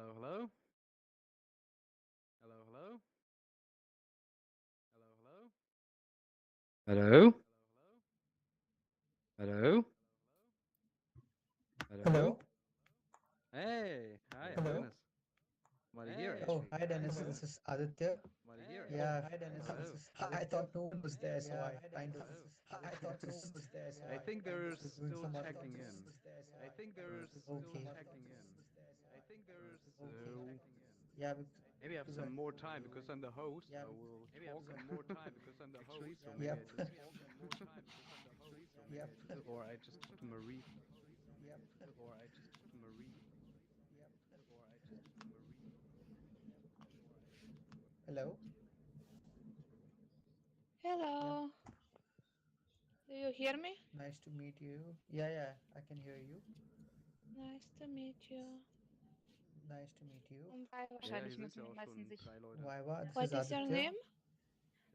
Hello, hello. Hello, hello. Hello, hello. Hello. Hello. Hello. Hello. Hey, hi, I'm Hello. Dennis. I'm here Oh, actually. hi Dennis. This is Aditya. Yeah, Hello. I thought no one was there, so I kind of just I think they're was doing still some other checking things. in. I think they're still Okay. checking in. Okay. So Yeah, maybe I have because some more time because I'm the host. I will talk actually. So maybe yep, I just yep. or I just talk to Marie. Hello. Yep. Hello. Do you hear me? Nice to meet you. Yeah, I can hear you. Nice to meet you. Nice to meet you. Und bei Ja, wahrscheinlich hier sind müssen ja die auch meisten schon sich. 3 Leute. Vaiva, this is What is your Aditya. name?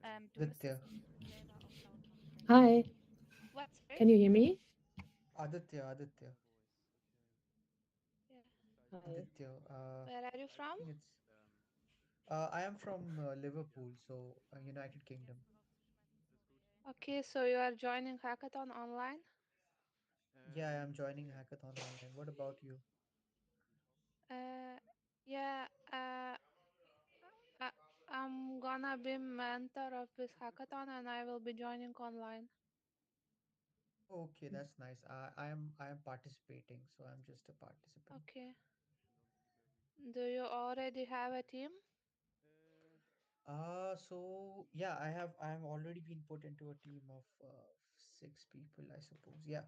Okay. Du Aditya. müsstest selber auf lautlos stellen. Hi, What? Sorry? can you hear me? Aditya. Yeah. Hi. Aditya. Where are you I from? think it's. I am from Liverpool, so United Kingdom. Okay, so you are joining Hackathon online? Yeah, I am joining Hackathon online. What about you? Uh, yeah, I, I'm gonna be mentor of this hackathon and I will be joining online. Okay, that's nice. I am participating, so I'm just a participant. Okay. Do you already have a team? So yeah, I have already been put into a team of 6 people, I suppose. Yeah,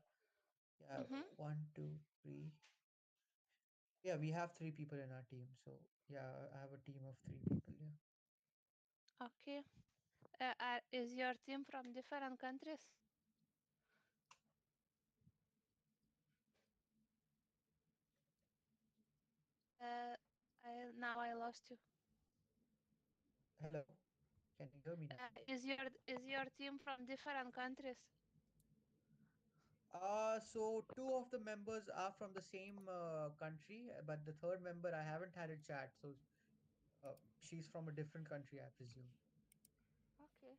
Mm-hmm. one, two, three. Yeah, we have 3 people in our team. So yeah, I have a team of 3 people. Yeah. Okay. Is your team from different countries? Uh, now I lost you. Hello, can you hear me now? Is your team from different countries? So two of the members are from the same country, but the third member I haven't had a chat. So she's from a different country, I presume. Okay.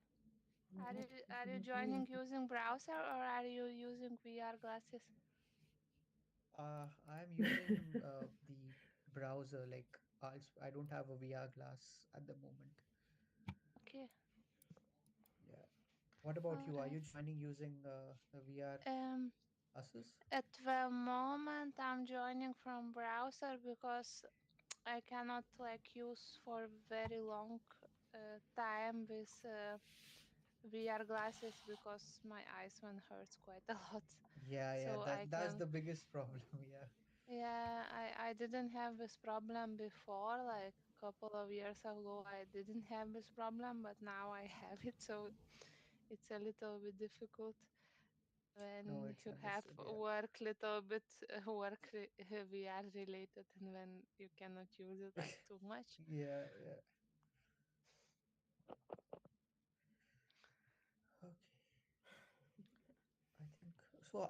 Are you joining using browser or are you using VR glasses? I'm using the browser. Like, I don't have a VR glass at the moment. Okay. Yeah. What about All you? Are right. you joining using the VR Um, glasses? at the moment I'm joining from browser because I cannot like use for very long time with VR glasses because my eyes one hurts quite a lot. Yeah. So That I that's can. the biggest problem. Yeah. Yeah, I didn't have this problem before, like a couple of years ago. I didn't have this problem, but now I have it, so it's a little bit difficult No, when it's you have understood. Yeah. work little bit VR related and when you cannot use it like too much. Yeah. Okay. I think so.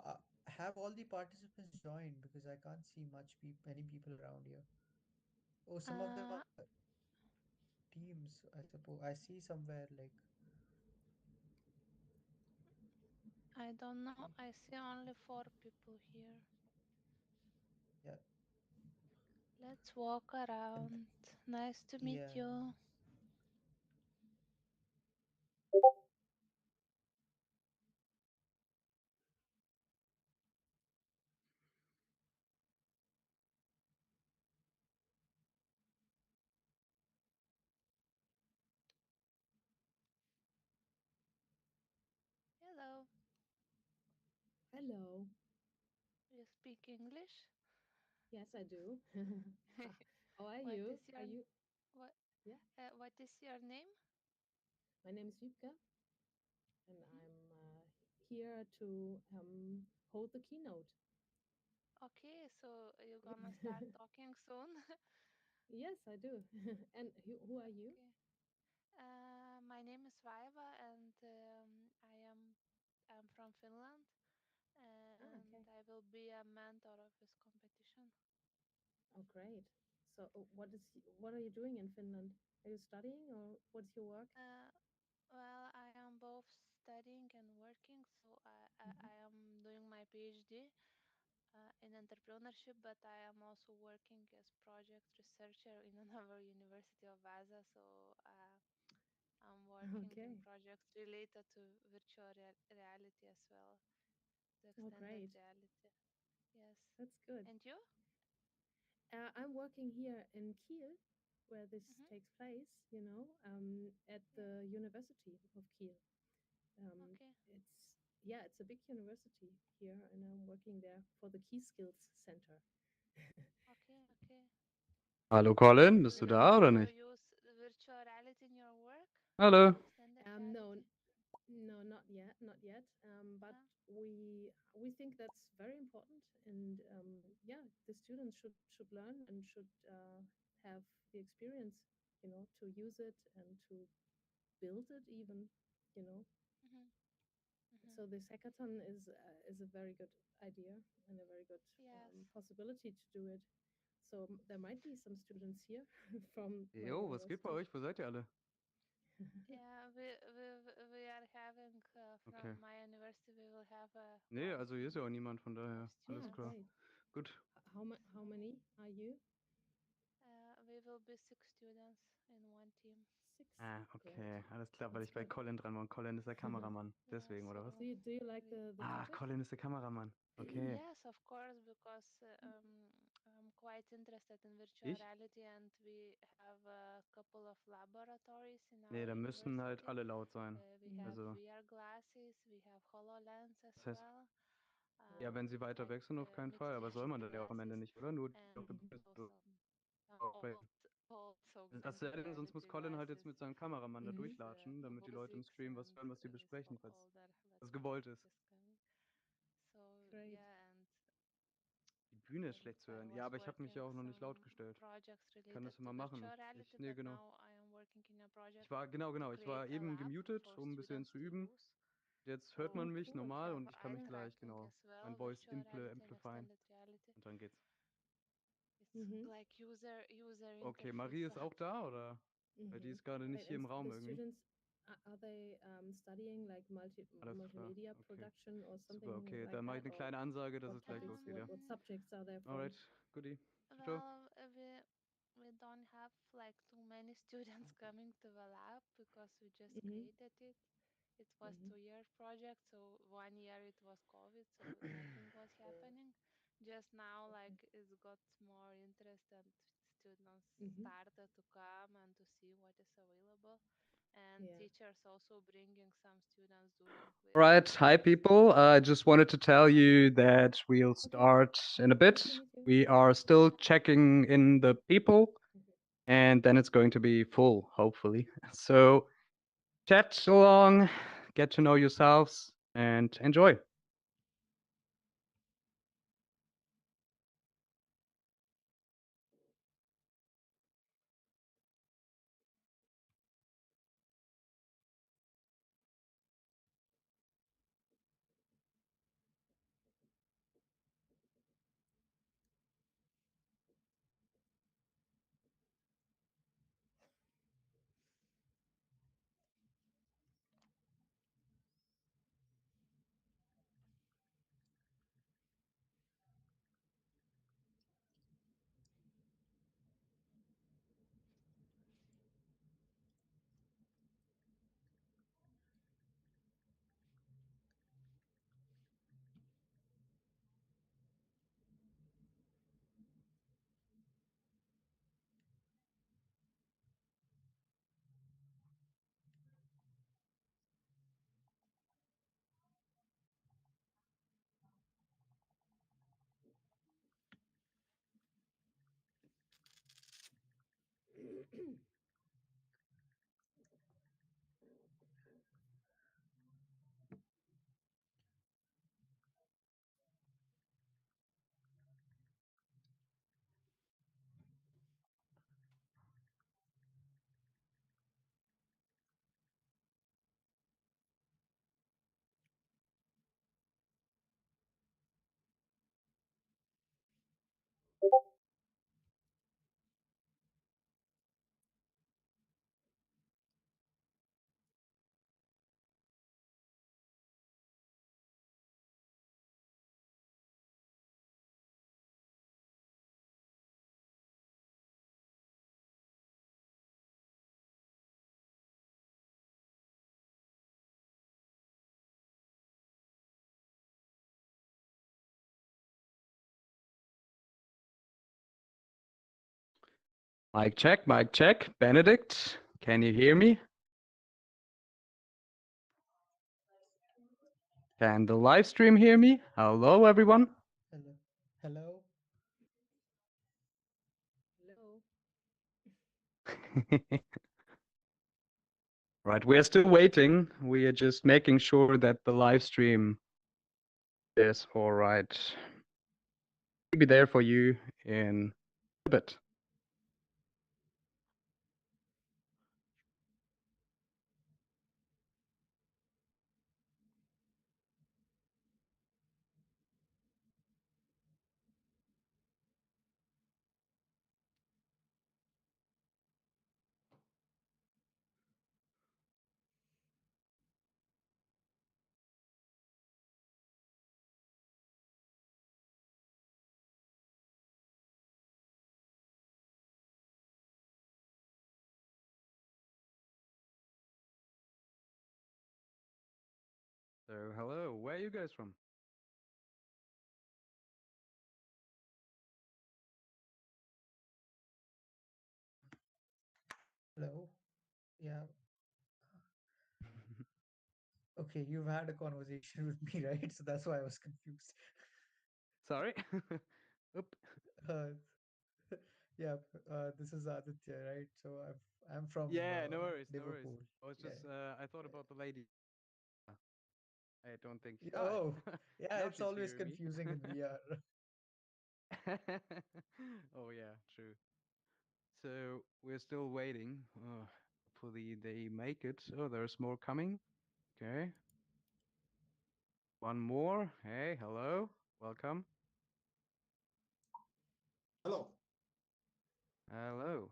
Have all the participants joined because I can't see many people around here. Oh, some of them Uh, are teams, I suppose. I see somewhere like I don't know. okay, I see only 4 people here. yeah. Let's walk And around. Nice to meet yeah. you. Hello. Hello. You speak English? Yes, I do. How are What you? is your Are you? what Yeah, what is your name? my name is Wiebke, and Hmm? I'm here to hold the keynote. Okay, so you're gonna start talking soon. Yes, I do. And who are you? Okay. My name is Vaiva, and I'm from Finland, Ah, and okay. I will be a mentor of this competition. Oh, great. So what are you doing in Finland? Are you studying or what's your work? Uh, well, I am both studying and working, so Hmm. I am doing my PhD in entrepreneurship, but I am also working as project researcher in another University of Vaasa. So I'm working in Okay. projects related to virtual reality as well, to Oh, extended great. reality. Yes. That's good. And you? I'm working here in Kiel, where this Mm-hmm. takes place, at Yeah. the University of Kiel. Okay. It's a big university here, and I'm working there for the Key Skills Center. Okay. Okay. Hallo Colin, bist du Do da oder do you nicht? use virtual reality in your work? Hallo. Extended No, reality? no, not yet, not yet. But Huh? we think that's very important, and yeah, the students should learn and should have the experience, to use it and to build it even, you know. Mm-hmm. Mm-hmm. So this hackathon is a very good idea and a very good Yes. possibility to do it. So there might be some students here from my Jo, was geht bei university. euch? Wo seid ihr alle? Yeah, we are having Okay. from my university we will have Nee, one also hier ist ja team auch niemand, von of daher. Alles Ah, students. klar. great. Gut. How many are you? We will be 6 students in one team. Six. Ah, Great. okay. Alles klar, weil That's ich bei good. Colin dran war. Und Colin ist der Kameramann. Yeah, Deswegen, oder so was? Do you like we the Ah, topic? Colin ist der Kameramann. Okay. yes, of course, because I'm quite interested in virtual Ich? reality, and we have a couple of laboratories in Nee, our da müssen halt university. alle laut sein. We Mm. have Also, VR glasses, we have HoloLens as das heißt, well, ja, wenn sie weiter weg sind, auf keinen Fall. mixed Aber soll man reality das ja auch am Ende glasses, nicht, oder? Nur die auf and der Mhm. Bühne also sind. some Okay. also Das augmented sei denn, sonst muss reality Colin halt jetzt glasses mit seinem Kameramann da Mhm. with durchlatschen, damit die Leute im physics Stream was and hören, was die with besprechen, falls all that das let's gewollt say ist. is coming. So Great. yeah, and Die Bühne ist I, schlecht zu I hören. Ja, was aber ich habe mich ja working auch noch nicht laut some gestellt. projects Ich kann related das ja to mal machen. virtual reality, Nee, but genau. now I am working in a project Genau. to Ich war create a eben lab gemutet, for um ein bisschen students zu to üben. use. Jetzt hört So Oh, man mich cool. normal have und ich kann mich eye gleich, tracking genau, as well, mein Voice virtual reality and amplifyen extended reality. und dann geht's. It's Mhm. like user Okay, interface Marie ist auch da, actually. oder? Weil die Mhm. ist gerade nicht Great. hier im Raum The irgendwie. students are they studying like Alles klar. multimedia Okay. production or Super, something okay. like Dann mache that, ich eine or kleine Ansage, dass what es gleich topics, losgeht, ja? what subjects are they from? Alright, goodie. Ciao, ciao. Well, we don't have like too many students coming to the lab because we just Mhm. created it. It was Mhm. 2 year project, so 1 year it was COVID, so nothing was happening. Just now, like it's got more interest and students Mhm. started to come and to see what is available. And Yeah. teachers also bringing some students doing with Right, hi people. I just wanted to tell Hi. you that we'll Okay. start in a bit. Nice to meet you. We are still checking in the people, Okay. and then it's going to be full, hopefully. So chat along, get to know yourselves, and enjoy. Mic check, mic check. Benedict, can you hear me? Can the live stream hear me? Hello, everyone. Hello. Hello. Hello. Right, we're still waiting. We are just making sure that the live stream is all right. We'll be there for you in a bit. So, hello, where are you guys from? Hello. Yeah. Okay, you've had a conversation with me, right? So that's why I was confused. Sorry. Oop. Uh, yeah. This is Aditya, right? So I'm from Yeah, no worries, no worries. Liverpool. I was Yeah. just, I thought Yeah. about the lady. I don't think. Ah, Oh, yeah. now It's she's always hearing me. confusing in VR. Oh yeah, true. So we're still waiting. Hopefully they make it. Oh, there's more coming. Okay. One more. Hey, hello. Welcome. Hello. Hello.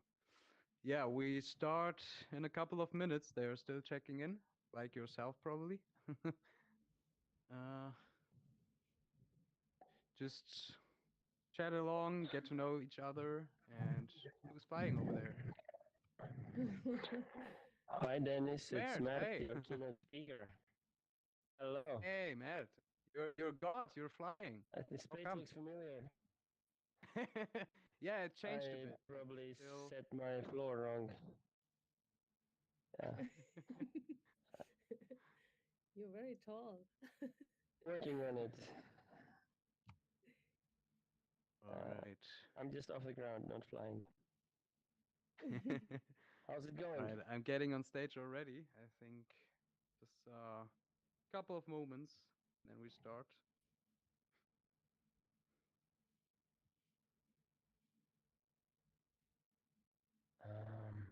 Yeah, we start in a couple of minutes. They're still checking in, like yourself probably. uh, just chat along, get to know each other, and who's flying over there? Hi, Dennis. It's Mert. Mert, Hey. your keynote speaker. Hello. Hey, Mert. You're God. You're flying. This How page come? looks familiar. Yeah, it changed a I bit, but probably still. set my floor wrong. Yeah, You're very tall. working on it. All right. I'm just off the ground, not flying. How's it going? Right, I'm getting on stage already. I think just a couple of moments, then we start. Um,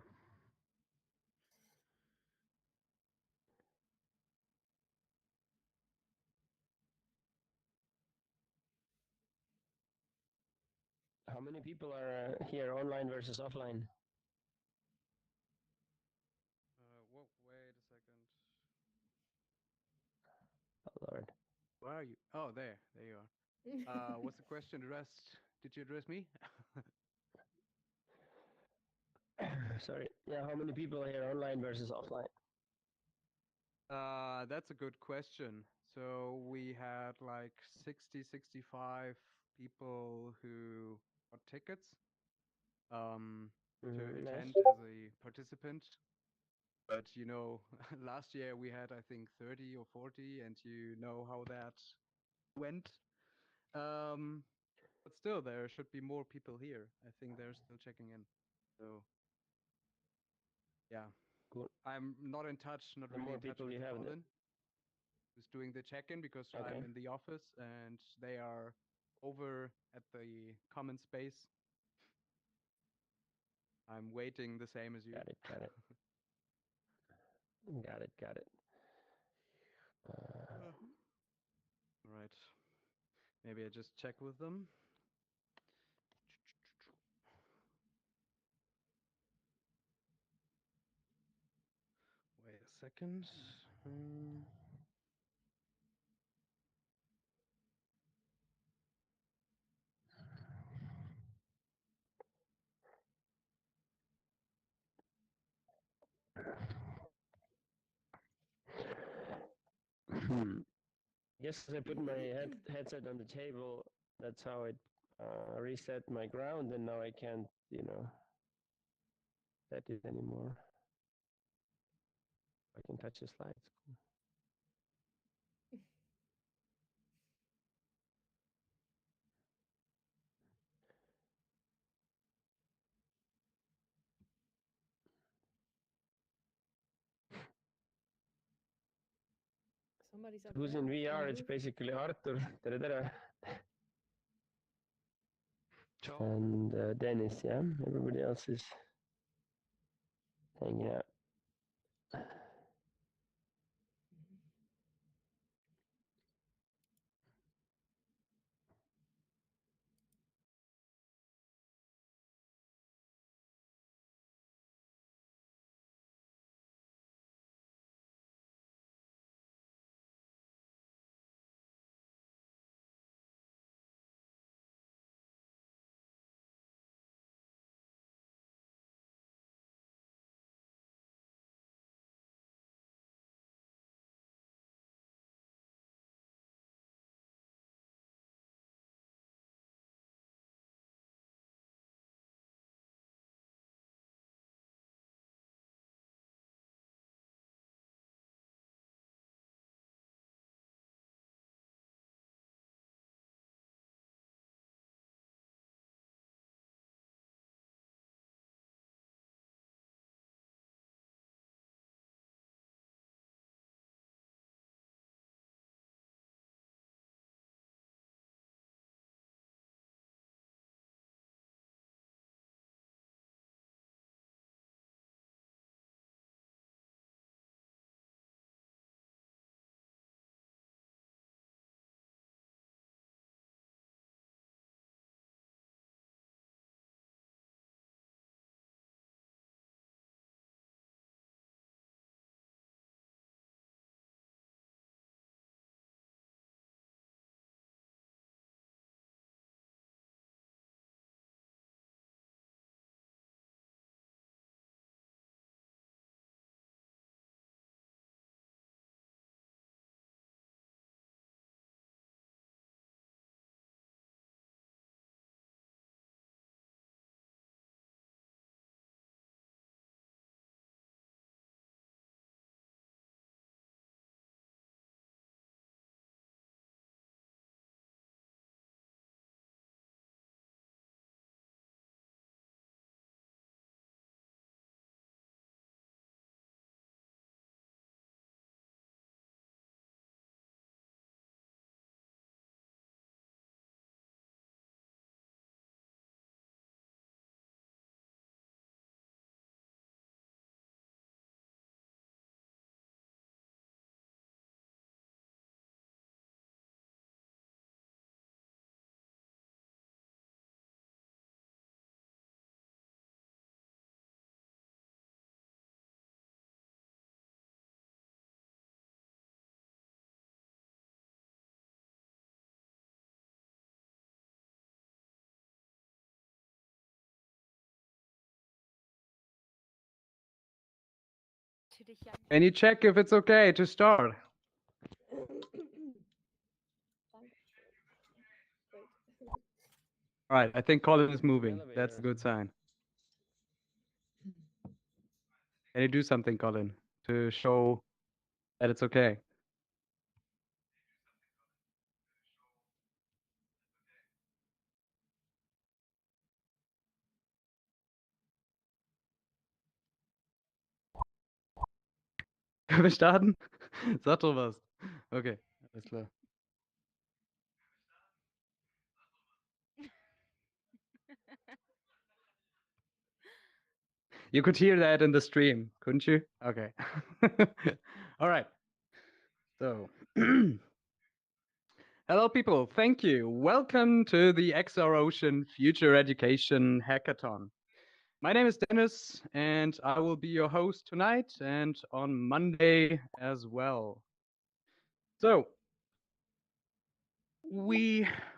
how many people are here online versus offline? Whoa, wait a second. Oh, Lord. Where are you? Oh, there you are. What's the question addressed? Did you address me? Sorry. Yeah, how many people are here online versus offline? That's a good question. So we had like 60, 65 people who got tickets um, to Nice. attend as a participant. But you know, last year we had I think 30 or 40, and you know how that went. Um, but still, there should be more people here. I think they're still checking in. So yeah, Cool. I'm not in touch, not The really more in touch people with you have, Colin, who's doing the check-in because okay. I'm in the office and they are over at the common space. I'm waiting the same as you. Got it, got it. Got it, got it. Uh, right. Maybe I just check with them. Wait a second. Um, Hmm. Yes, as I put my headset on the table, that's how it reset my ground, and now I can't, set it anymore. I can touch the slides. Cool. Somebody's up Who's there in on VR? It's mute. basically Artur. Tere, tere. Ciao. And Dennis, yeah. Everybody else is hanging out. Can you check if it's okay to start? Wait. All right, I think Colin is It's an moving. That's elevator. a good sign. Can you do something, Colin, to show that it's okay? Können wir starten? Sag doch was. Okay, alles klar. You could hear that in the stream, couldn't you? Okay. All right. So, hello, people. Thank you. Welcome to the XR Ocean Future Education Hackathon. My name is Dennis, and I will be your host tonight and on Monday as well. So,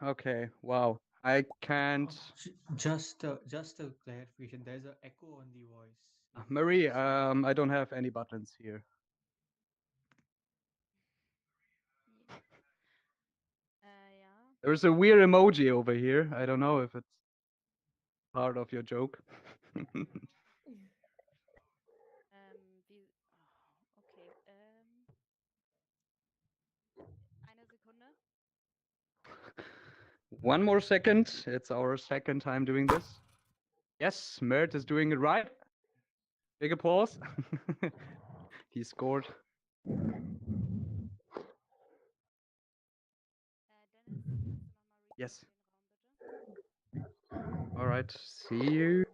okay, wow. I can't. Just a clarification. There's an echo on the voice. If you Marie, just I don't have any buttons here. Yeah. There's a weird emoji over here. I don't know if it's part of your joke. One more second. It's our second time doing this. Yes, Mert is doing it right. Big applause. He scored. Yes. All right. See you.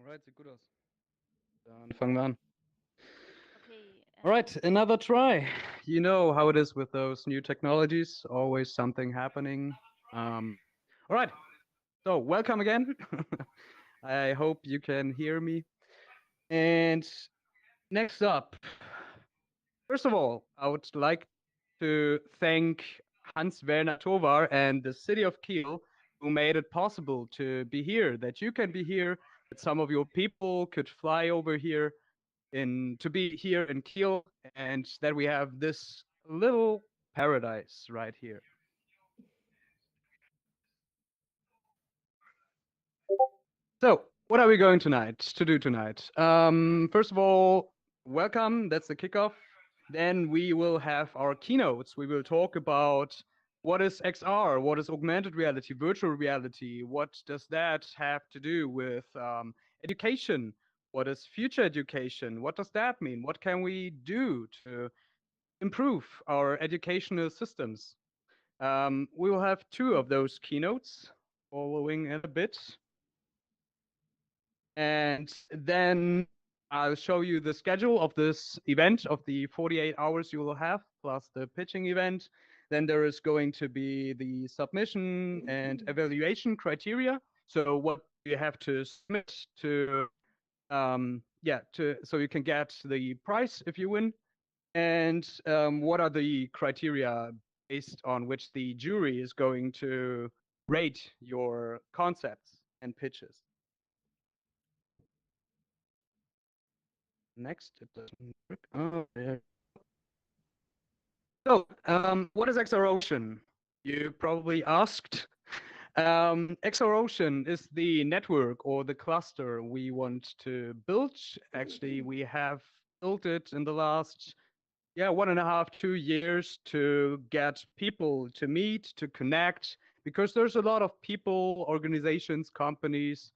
Alright, sieht gut aus. Dann fangen wir an. Okay. All right, another try. You know how it is with those new technologies, always something happening. All right, so welcome again. I hope you can hear me. And next up, first of all, I would like to thank Hans Werner Tovar and the city of Kiel who made it possible to be here, that you can be here, that some of your people could fly over here in to be here in Kiel, and that we have this little paradise right here. So, what are we going to do tonight? First of all, welcome. That's the kickoff. Then we will have our keynotes. We will talk about what is XR, what is augmented reality, virtual reality, what does that have to do with education, what is future education, what does that mean, what can we do to improve our educational systems. We will have two of those keynotes following in a bit. And then I'll show you the schedule of this event, of the 48 hours you will have, plus the pitching event. Then there is going to be the submission and evaluation criteria. So what you have to submit to, so you can get the prize if you win. And what are the criteria based on which the jury is going to rate your concepts and pitches? Next, it doesn't work. Oh, there. So, what is XR Ocean? You probably asked. XR Ocean is the network or the cluster we want to build. Actually, we have built it in the last 1.5, 2 years to get people to meet, to connect, because there's a lot of people, organizations, companies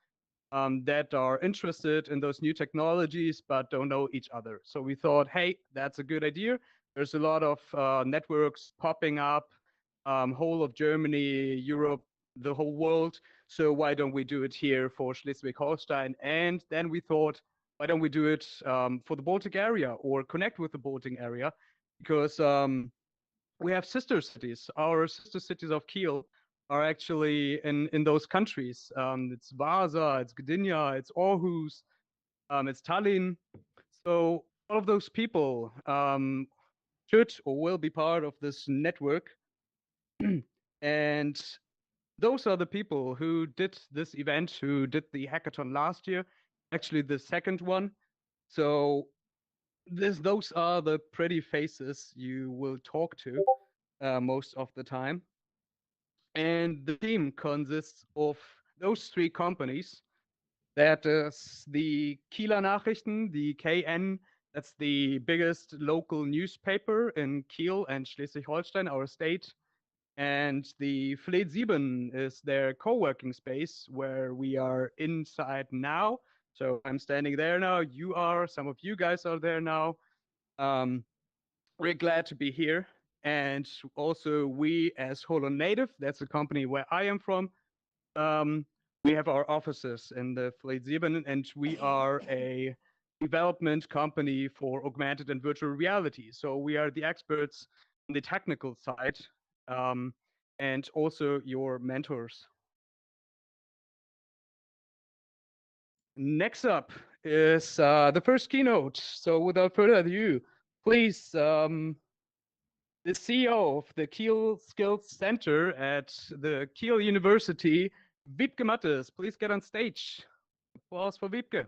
that are interested in those new technologies but don't know each other. So we thought, hey, that's a good idea. There's a lot of networks popping up, whole of Germany, Europe, the whole world. So why don't we do it here for Schleswig-Holstein? And then we thought, why don't we do it for the Baltic area or connect with the Baltic area? Because we have sister cities. Our sister cities of Kiel are actually in those countries. It's Vasa, it's Gdynia, it's Aarhus, it's Tallinn. So all of those people should or will be part of this network. And those are the people who did this event, who did the hackathon last year, actually the second one. So those are the pretty faces you will talk to most of the time. And the team consists of those three companies. That is the Kieler Nachrichten, the KN, that's the biggest local newspaper in Kiel and Schleswig-Holstein, our state. And the Fleet 7 is their co-working space where we are inside now. So I'm standing there now. You are, some of you guys are there now. We're glad to be here. And also we as Holo Native, that's the company where I am from, we have our offices in the Fleet 7, and we are a development company for augmented and virtual reality. So we are the experts on the technical side. Um, and also your mentors. Next up is the first keynote. So without further ado, please, the CEO of the Kiel Skills Center at the Kiel University, Wiebke Mattes, please get on stage. Applause for Wiebke.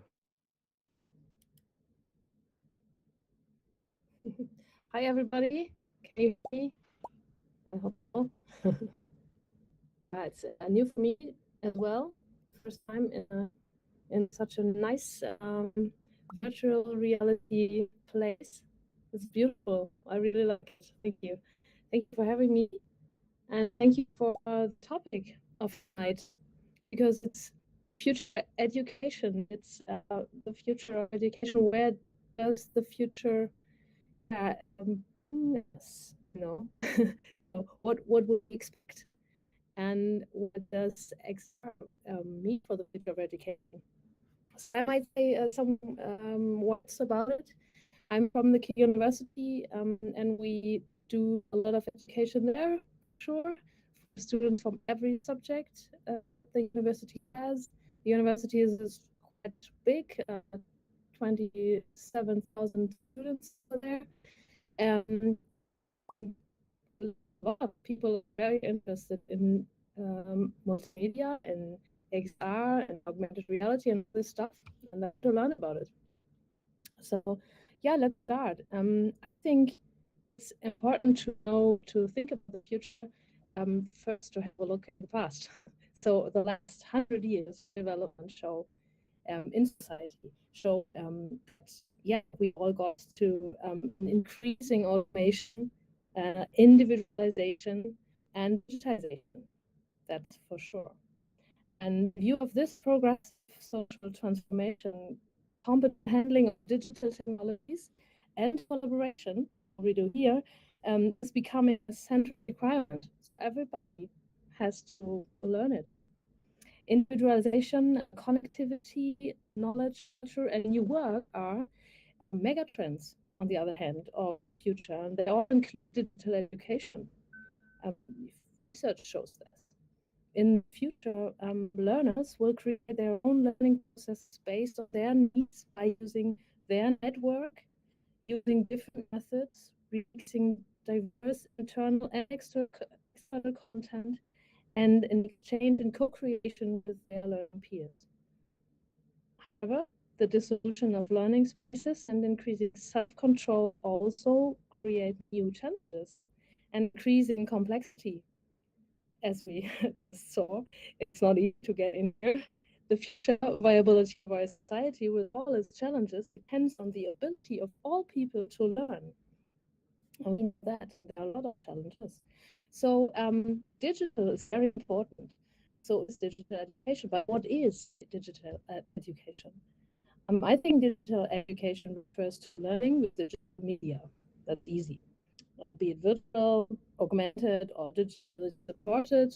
Hi, everybody. Can you hear me? I hope so. It's new for me as well. First time in such a nice virtual reality place. It's beautiful. I really like it. Thank you. Thank you for having me. And thank you for the topic of tonight, because it's future education. It's the future of education. Where does the future bring us? What would we expect? And what does XR mean for the future of education? So I might say some words about it. I'm from the Kiel University, and we do a lot of education there, sure, for students from every subject the university has. The university is quite big, 27,000 students over there. A lot of people are very interested in multimedia and XR and augmented reality and this stuff, and I like to learn about it. So, yeah, let's start. I think it's important to think about the future. First, to have a look at the past. So, the last 100 years development show in society show that, yeah, we all got to an increasing automation, individualization, and digitization. That's for sure. And in view of this progressive social transformation, competent handling of digital technologies and collaboration, what we do here, is becoming a central requirement. So everybody has to learn it. Individualization, connectivity, knowledge, culture, and new work are mega trends, on the other hand, of future, and they all include digital education. Research shows this. In the future, learners will create their own learning processes based on their needs by using their network, using different methods, releasing diverse internal and external content, and in exchange and co-creation with their learning peers. However, the dissolution of learning spaces and increasing self-control also create new challenges and increasing complexity. As we saw, it's not easy to get in here. The future viability of our society with all its challenges depends on the ability of all people to learn. And we know that there are a lot of challenges. So digital is very important. So is digital education. But what is digital education? I think digital education refers to learning with digital media. That's easy. Be it virtual, augmented, or digitally supported.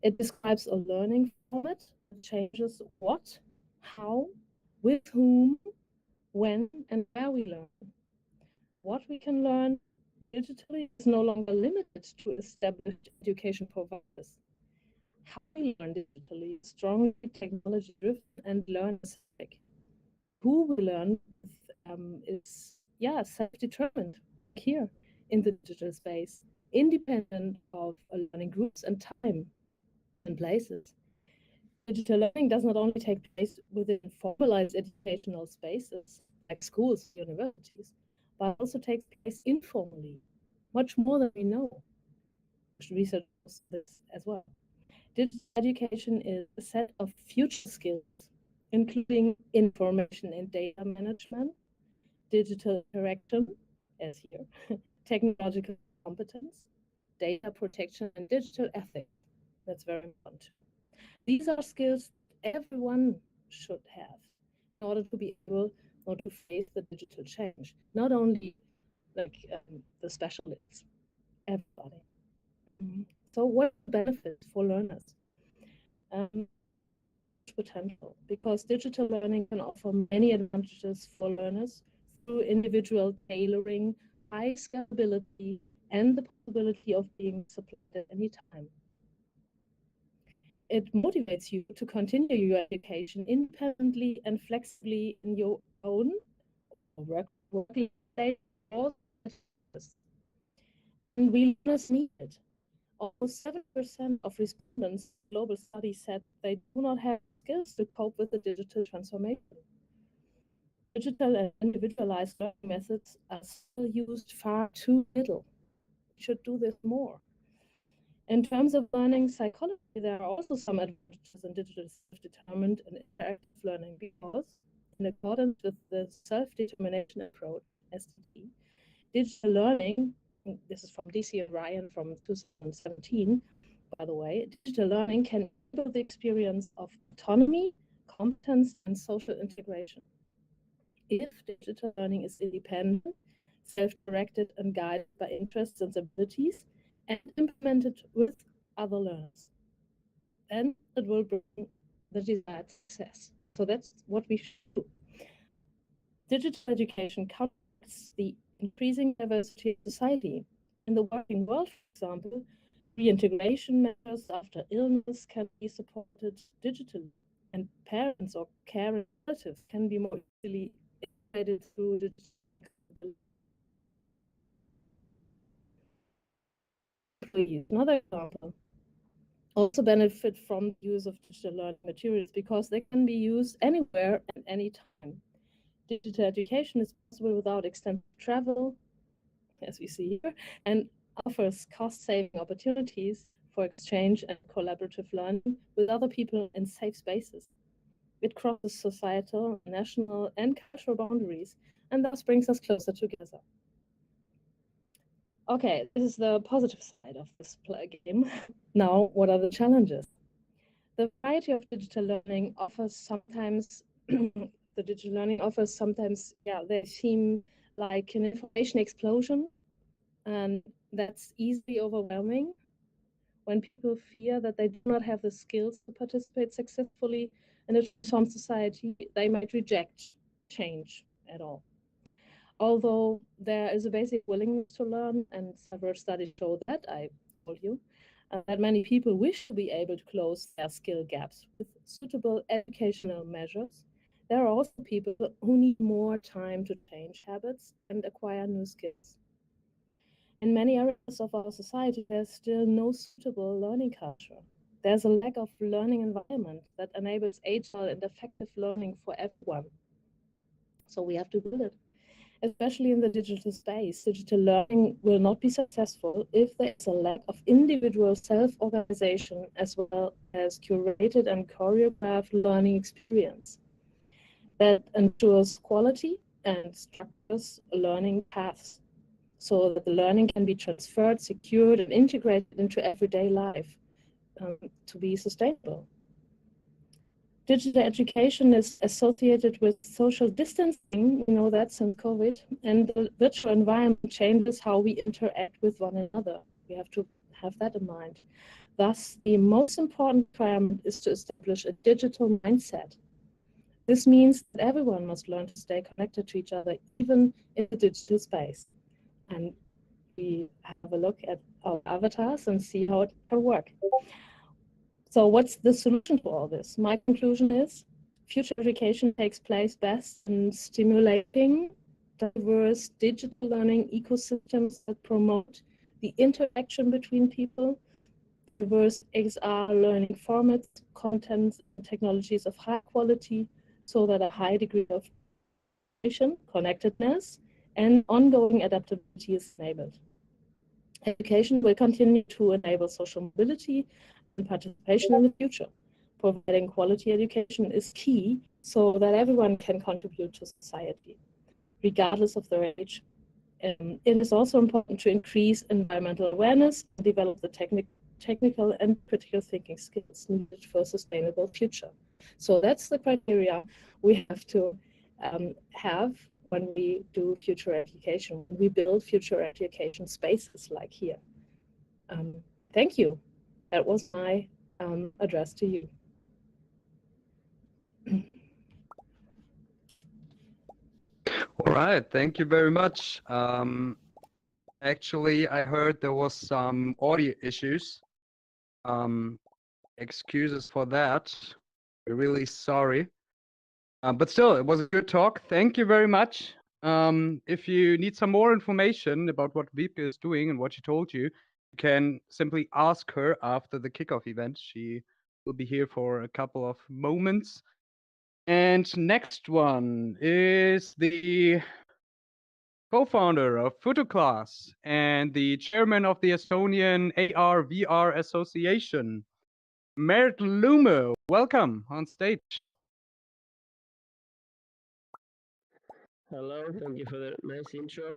It describes a learning format that changes what, how, with whom, when, and where we learn. What we can learn digitally is no longer limited to established education providers. How we learn digitally is strongly technology driven and learner centric. Who we learn with is self-determined here in the digital space, independent of learning groups and time and places. Digital learning does not only take place within formalized educational spaces like schools, universities, but also takes place informally, much more than we know. Research shows this as well. Digital education is a set of future skills, including information and data management, digital interaction, as here, technological competence, data protection, and digital ethics. That's very important. These are skills everyone should have in order to be able or to face the digital change. Not only like the specialists, everybody. So what benefits for learners? Potential, because digital learning can offer many advantages for learners through individual tailoring, high scalability, and the possibility of being supplied at any time. It motivates you to continue your education independently and flexibly in your own work life. And we learners need it. Almost 7% of respondents to global studies said they do not have skills to cope with the digital transformation. Digital and individualized learning methods are still used far too little. We should do this more. In terms of learning psychology, there are also some advantages in digital self-determined and interactive learning because, in accordance with the self-determination approach, SDT, digital learning, this is from DC and Ryan from 2017, by the way, digital learning can enable the experience of autonomy, competence, and social integration. If digital learning is independent, self-directed, and guided by interests and abilities, and implemented with other learners, then it will bring the desired success. So that's what we should do. Digital education counteracts the increasing diversity of society. In the working world, for example, reintegration measures after illness can be supported digitally, and parents or caring relatives can be more easily integrated through digital. Employees, another example, also benefit from the use of digital learning materials because they can be used anywhere and anytime. Digital education is possible without extensive travel, as we see here, and offers cost-saving opportunities for exchange and collaborative learning with other people in safe spaces. It crosses societal, national, and cultural boundaries, and thus brings us closer together. Okay, this is the positive side of this game. Now, what are the challenges? The variety of digital learning offers sometimes, they seem like an information explosion, and that's easily overwhelming. When people fear that they do not have the skills to participate successfully in a transformed society, they might reject change at all. Although there is a basic willingness to learn, and several studies show that, I told you, that many people wish to be able to close their skill gaps with suitable educational measures. There are also people who need more time to change habits and acquire new skills. In many areas of our society, there's still no suitable learning culture. There's a lack of learning environment that enables agile and effective learning for everyone. So we have to build it. Especially in the digital space, digital learning will not be successful if there is a lack of individual self-organization as well as curated and choreographed learning experience that ensures quality and structures learning paths so that the learning can be transferred, secured, and integrated into everyday life to be sustainable. Digital education is associated with social distancing, you know that since COVID, and the virtual environment changes how we interact with one another. We have to have that in mind. Thus, the most important requirement is to establish a digital mindset. This means that everyone must learn to stay connected to each other, even in the digital space. And we have a look at our avatars and see how it can work. So what's the solution to all this? My conclusion is future education takes place best in stimulating diverse digital learning ecosystems that promote the interaction between people, diverse XR learning formats, contents, and technologies of high quality, so that a high degree of connectedness, and ongoing adaptability is enabled. Education will continue to enable social mobility and participation in the future. Providing quality education is key so that everyone can contribute to society, regardless of their age. It is also important to increase environmental awareness and develop the technical and critical thinking skills needed for a sustainable future. So that's the criteria we have to have when we do future education. We build future education spaces like here. Thank you. That was my address to you. All right, thank you very much. Actually, I heard there was some audio issues. Excuses for that. We're really sorry. But still, it was a good talk. Thank you very much. If you need some more information about what Wiebke is doing and what she told you, you can simply ask her after the kickoff event. She will be here for a couple of moments. And next one is the co-founder of Photoclass and the chairman of the Estonian AR/VR Association, Mert Lume. Welcome on stage. Hello, thank you for the nice intro.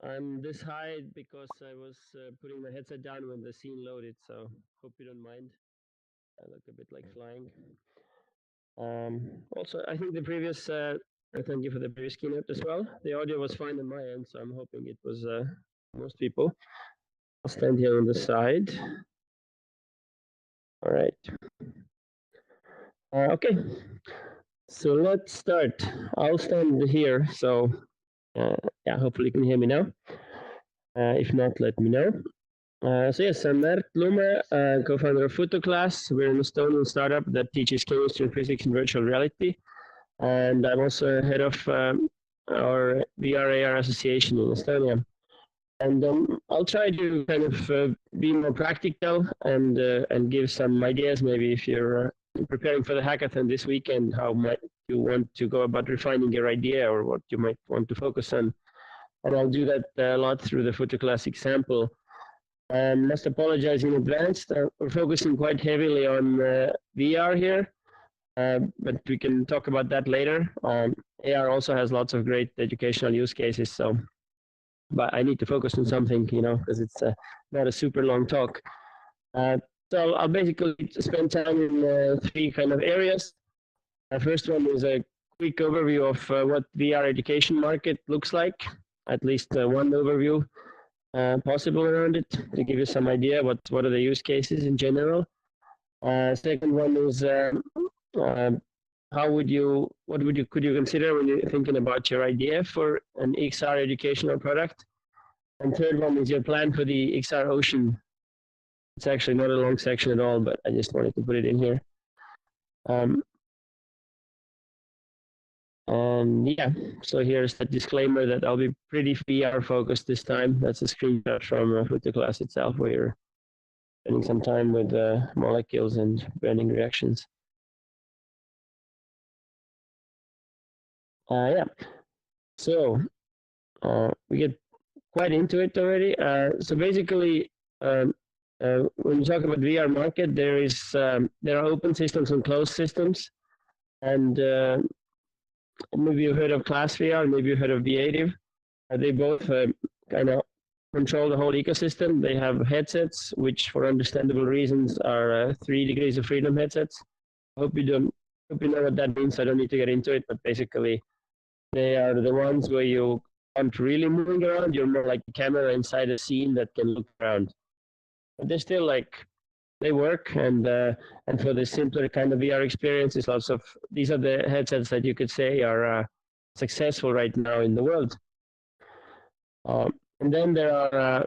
I'm this high because I was putting my headset down when the scene loaded, so hope you don't mind. I look a bit like flying. Also, I think the previous, thank you for the previous keynote as well. The audio was fine on my end, so I'm hoping it was most people. I'll stand here on the side. All right. Okay, so let's start. I'll stand here, so yeah, hopefully you can hear me now. If not, let me know. So yes, I'm Mert Lume, co-founder of Photoclass. We're an Estonian startup that teaches chemistry and physics in virtual reality. And I'm also head of our VR/AR association in Estonia. And I'll try to kind of be more practical and give some ideas. Maybe if you're preparing for the hackathon this weekend, how might you want to go about refining your idea or what you might want to focus on. And I'll do that a lot through the Photoclass example. I must apologize in advance. We're focusing quite heavily on VR here, but we can talk about that later. AR also has lots of great educational use cases, so but I need to focus on something, you know, because it's not a super long talk. So I'll basically spend time in three kind of areas. First one is a quick overview of what VR education market looks like, at least one overview possible around it to give you some idea what are the use cases in general. Second one is could you consider when you're thinking about your idea for an XR educational product? And third one is your plan for the XR Ocean. It's actually not a long section at all, but I just wanted to put it in here. And yeah, so here's the disclaimer that I'll be pretty VR focused this time. That's a screenshot from Photoclass itself, where you're spending some time with molecules and burning reactions. Yeah, so we get quite into it already. So basically, when you talk about VR market, there are open systems and closed systems, and maybe you've heard of Class VR, maybe you've heard of Beative. They both kind of control the whole ecosystem. They have headsets, which for understandable reasons are 3 degrees of freedom headsets. I hope you know what that means. I don't need to get into it, but basically they are the ones where you aren't really moving around. You're more like a camera inside a scene that can look around. But they're still they work, and for the simpler kind of VR experiences, these are the headsets that you could say are successful right now in the world. And then there are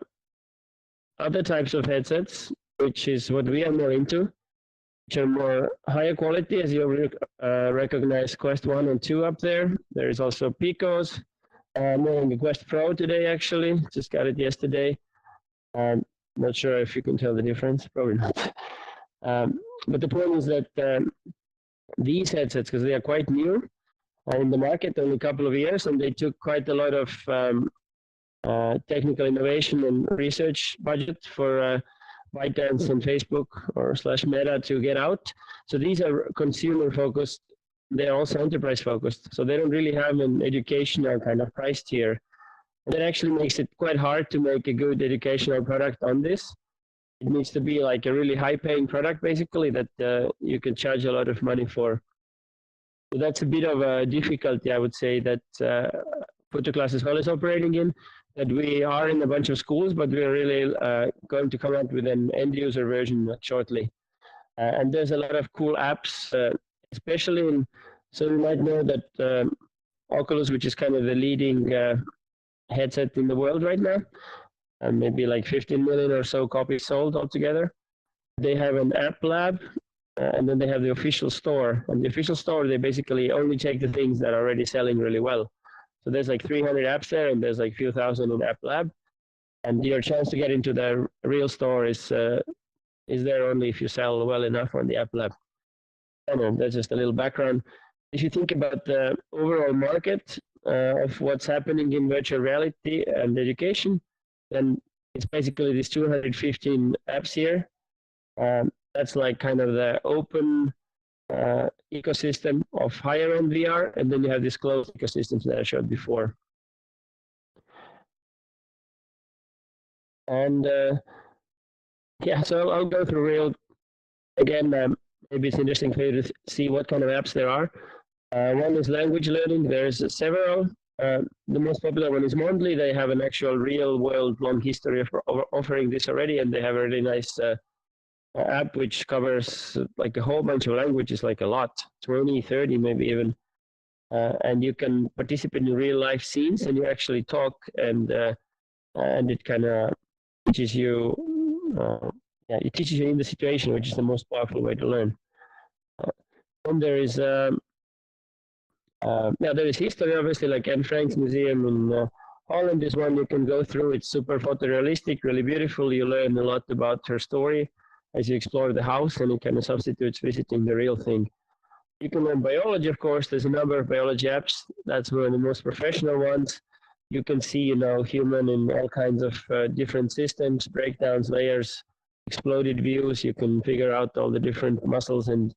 other types of headsets, which is what we are more into, which are more higher quality, as you recognize Quest 1 and 2 up there. There is also Picos. I'm wearing the Quest Pro today, actually. Just got it yesterday. Not sure if you can tell the difference. Probably not. But the point is that these headsets, because they are quite new in the market, only a couple of years, and they took quite a lot of technical innovation and research budget for ByteDance and Facebook or /Meta to get out. So these are consumer focused. They're also enterprise focused. So they don't really have an educational kind of price tier. And that actually makes it quite hard to make a good educational product on this. It needs to be like a really high paying product, basically, that you can charge a lot of money for. So that's a bit of a difficulty, I would say, that Photoclass as well is operating in, that we are in a bunch of schools, but we're really going to come out with an end user version shortly. And there's a lot of cool apps, especially so you might know that Oculus, which is kind of the leading headset in the world right now, and maybe like 15 million or so copies sold altogether. They have an app lab, and then they have the official store. And the official store, they basically only take the things that are already selling really well. So there's like 300 apps there, and there's like a few thousand in app lab. And your chance to get into the real store is there only if you sell well enough on the app lab. And that's just a little background. If you think about the overall market of what's happening in virtual reality and education, then it's basically these 215 apps here. That's like kind of the open ecosystem of higher end VR, and then you have these closed ecosystems that I showed before. And yeah, so I'll go through real again. Maybe it's interesting for you to see what kind of apps there are. One is language learning. There's several. The most popular one is Mondly. They have an actual real world long history of offering this already, and they have a really nice app which covers like a whole bunch of languages, like a lot, 20, 30 maybe even. And you can participate in real life scenes, and you actually talk, and it kind of teaches you, it teaches you in the situation, which is the most powerful way to learn. Then there is there is history, obviously, like Anne Frank's museum in Holland is one you can go through. It's super photorealistic, really beautiful. You learn a lot about her story as you explore the house, and it kind of substitutes visiting the real thing. You can learn biology, of course. There's a number of biology apps. That's one of the most professional ones. You can see, human in all kinds of different systems, breakdowns, layers, exploded views. You can figure out all the different muscles and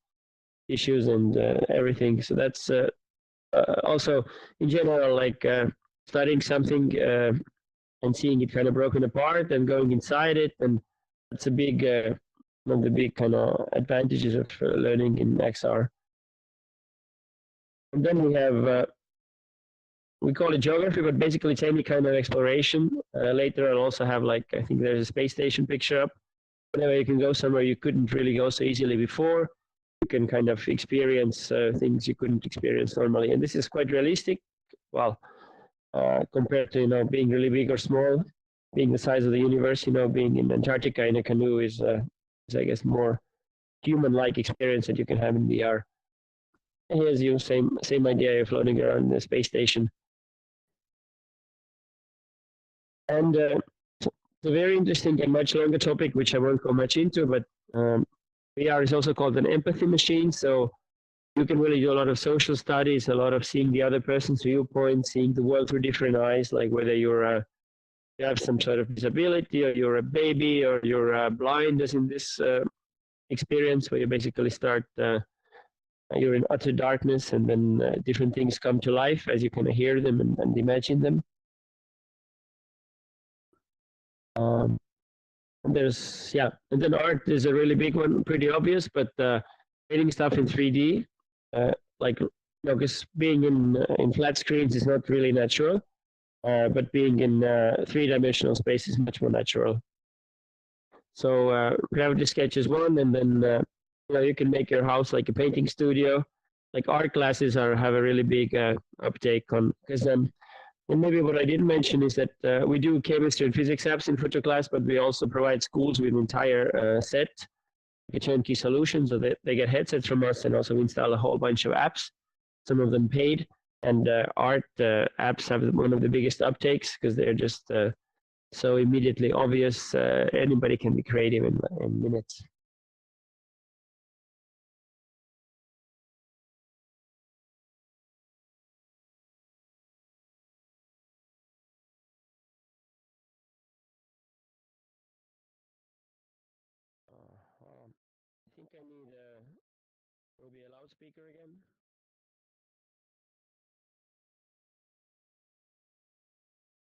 tissues and everything. So that's also, in general, like studying something and seeing it kind of broken apart and going inside it. And that's a big, one of the big kind of advantages of learning in XR. And then we have, we call it geography, but basically it's any kind of exploration. Later I'll also have like, I think there's a space station picture up. Whenever you can go somewhere you couldn't really go so easily before, you can kind of experience things you couldn't experience normally. And this is quite realistic. Well, compared to, being really big or small, being the size of the universe, being in Antarctica in a canoe is I guess, more human-like experience that you can have in VR. And here's you, same idea, you're floating around the space station. And it's a very interesting and much longer topic, which I won't go much into, but VR is also called an empathy machine. So you can really do a lot of social studies, a lot of seeing the other person's viewpoint, seeing the world through different eyes, like whether you have some sort of disability, or you're a baby, or you're blind, as in this experience, where you basically start, you're in utter darkness, and then different things come to life as you kind of hear them and imagine them. And then art is a really big one, pretty obvious, but creating stuff in 3D, because being in flat screens is not really natural, but being in three-dimensional space is much more natural. So gravity sketch is one, and then you can make your house like a painting studio. Like art classes have a really big uptake on, because and maybe what I didn't mention is that we do chemistry and physics apps in Future Class, but we also provide schools with an entire set, like a turnkey solution, so that they get headsets from us, and also we install a whole bunch of apps, some of them paid. And art apps have one of the biggest uptakes because they're just so immediately obvious. Anybody can be creative in minutes. I think I need maybe a loudspeaker again.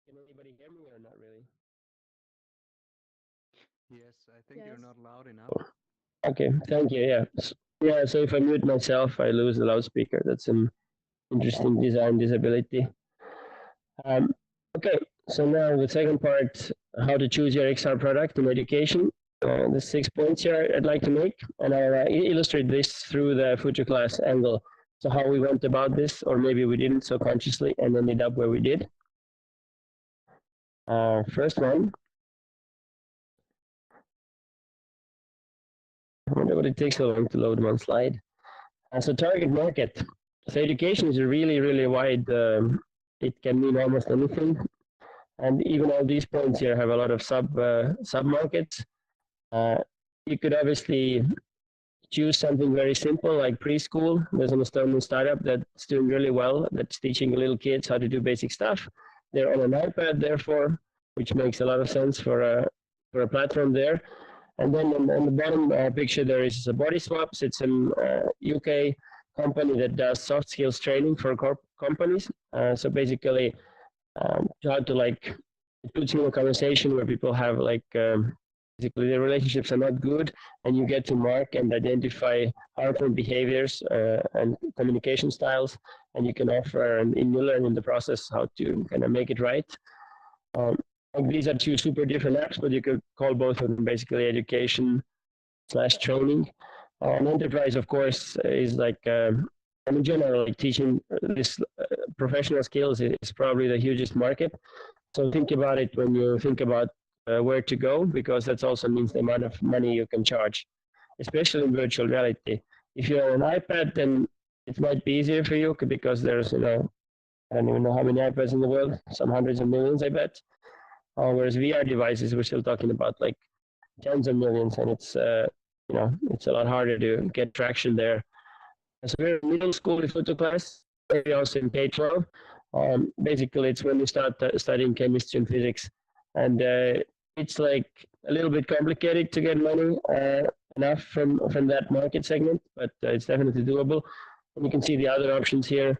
Can anybody hear me or not really? Yes, I think Yes. you're not loud enough. Okay, thank you. Yeah. So if I mute myself, I lose the loudspeaker. That's an interesting design disability. Okay, so now the second part, how to choose your XR product in education. The 6 points here I'd like to make, and I'll illustrate this through the Future Class angle. So how we went about this, or maybe we didn't so consciously and ended up where we did. First one, I wonder what it takes so long to load one slide. So target market. So education is a really, really wide, it can mean almost anything. And even all these points here have a lot of sub markets. Uh, you could obviously choose something very simple like preschool. There's an Estonian startup that's doing really well, that's teaching little kids how to do basic stuff. They're on an iPad, therefore, which makes a lot of sense for a platform there. And then on the bottom picture, there is a Body Swaps. It's an UK company that does soft skills training for companies. So basically, how to like put you in a conversation where people have like basically their relationships are not good, and you get to mark and identify harmful behaviors and communication styles, and you can offer and you learn in the process how to kind of make it right. Um, like these are two super different apps, but you could call both of them basically education slash training. And enterprise, of course, is like in general, like teaching this professional skills is probably the hugest market. So think about it when you think about where to go, because that also means the amount of money you can charge, especially in virtual reality. If you're on an iPad, then it might be easier for you because there's, I don't even know how many iPads in the world, some hundreds of millions, I bet. Whereas VR devices, we're still talking about like tens of millions, and it's a lot harder to get traction there. So we're in middle school with photo class, maybe also in K-12. Basically, it's when you start studying chemistry and physics, and it's like a little bit complicated to get money enough from that market segment, but it's definitely doable. And you can see the other options here.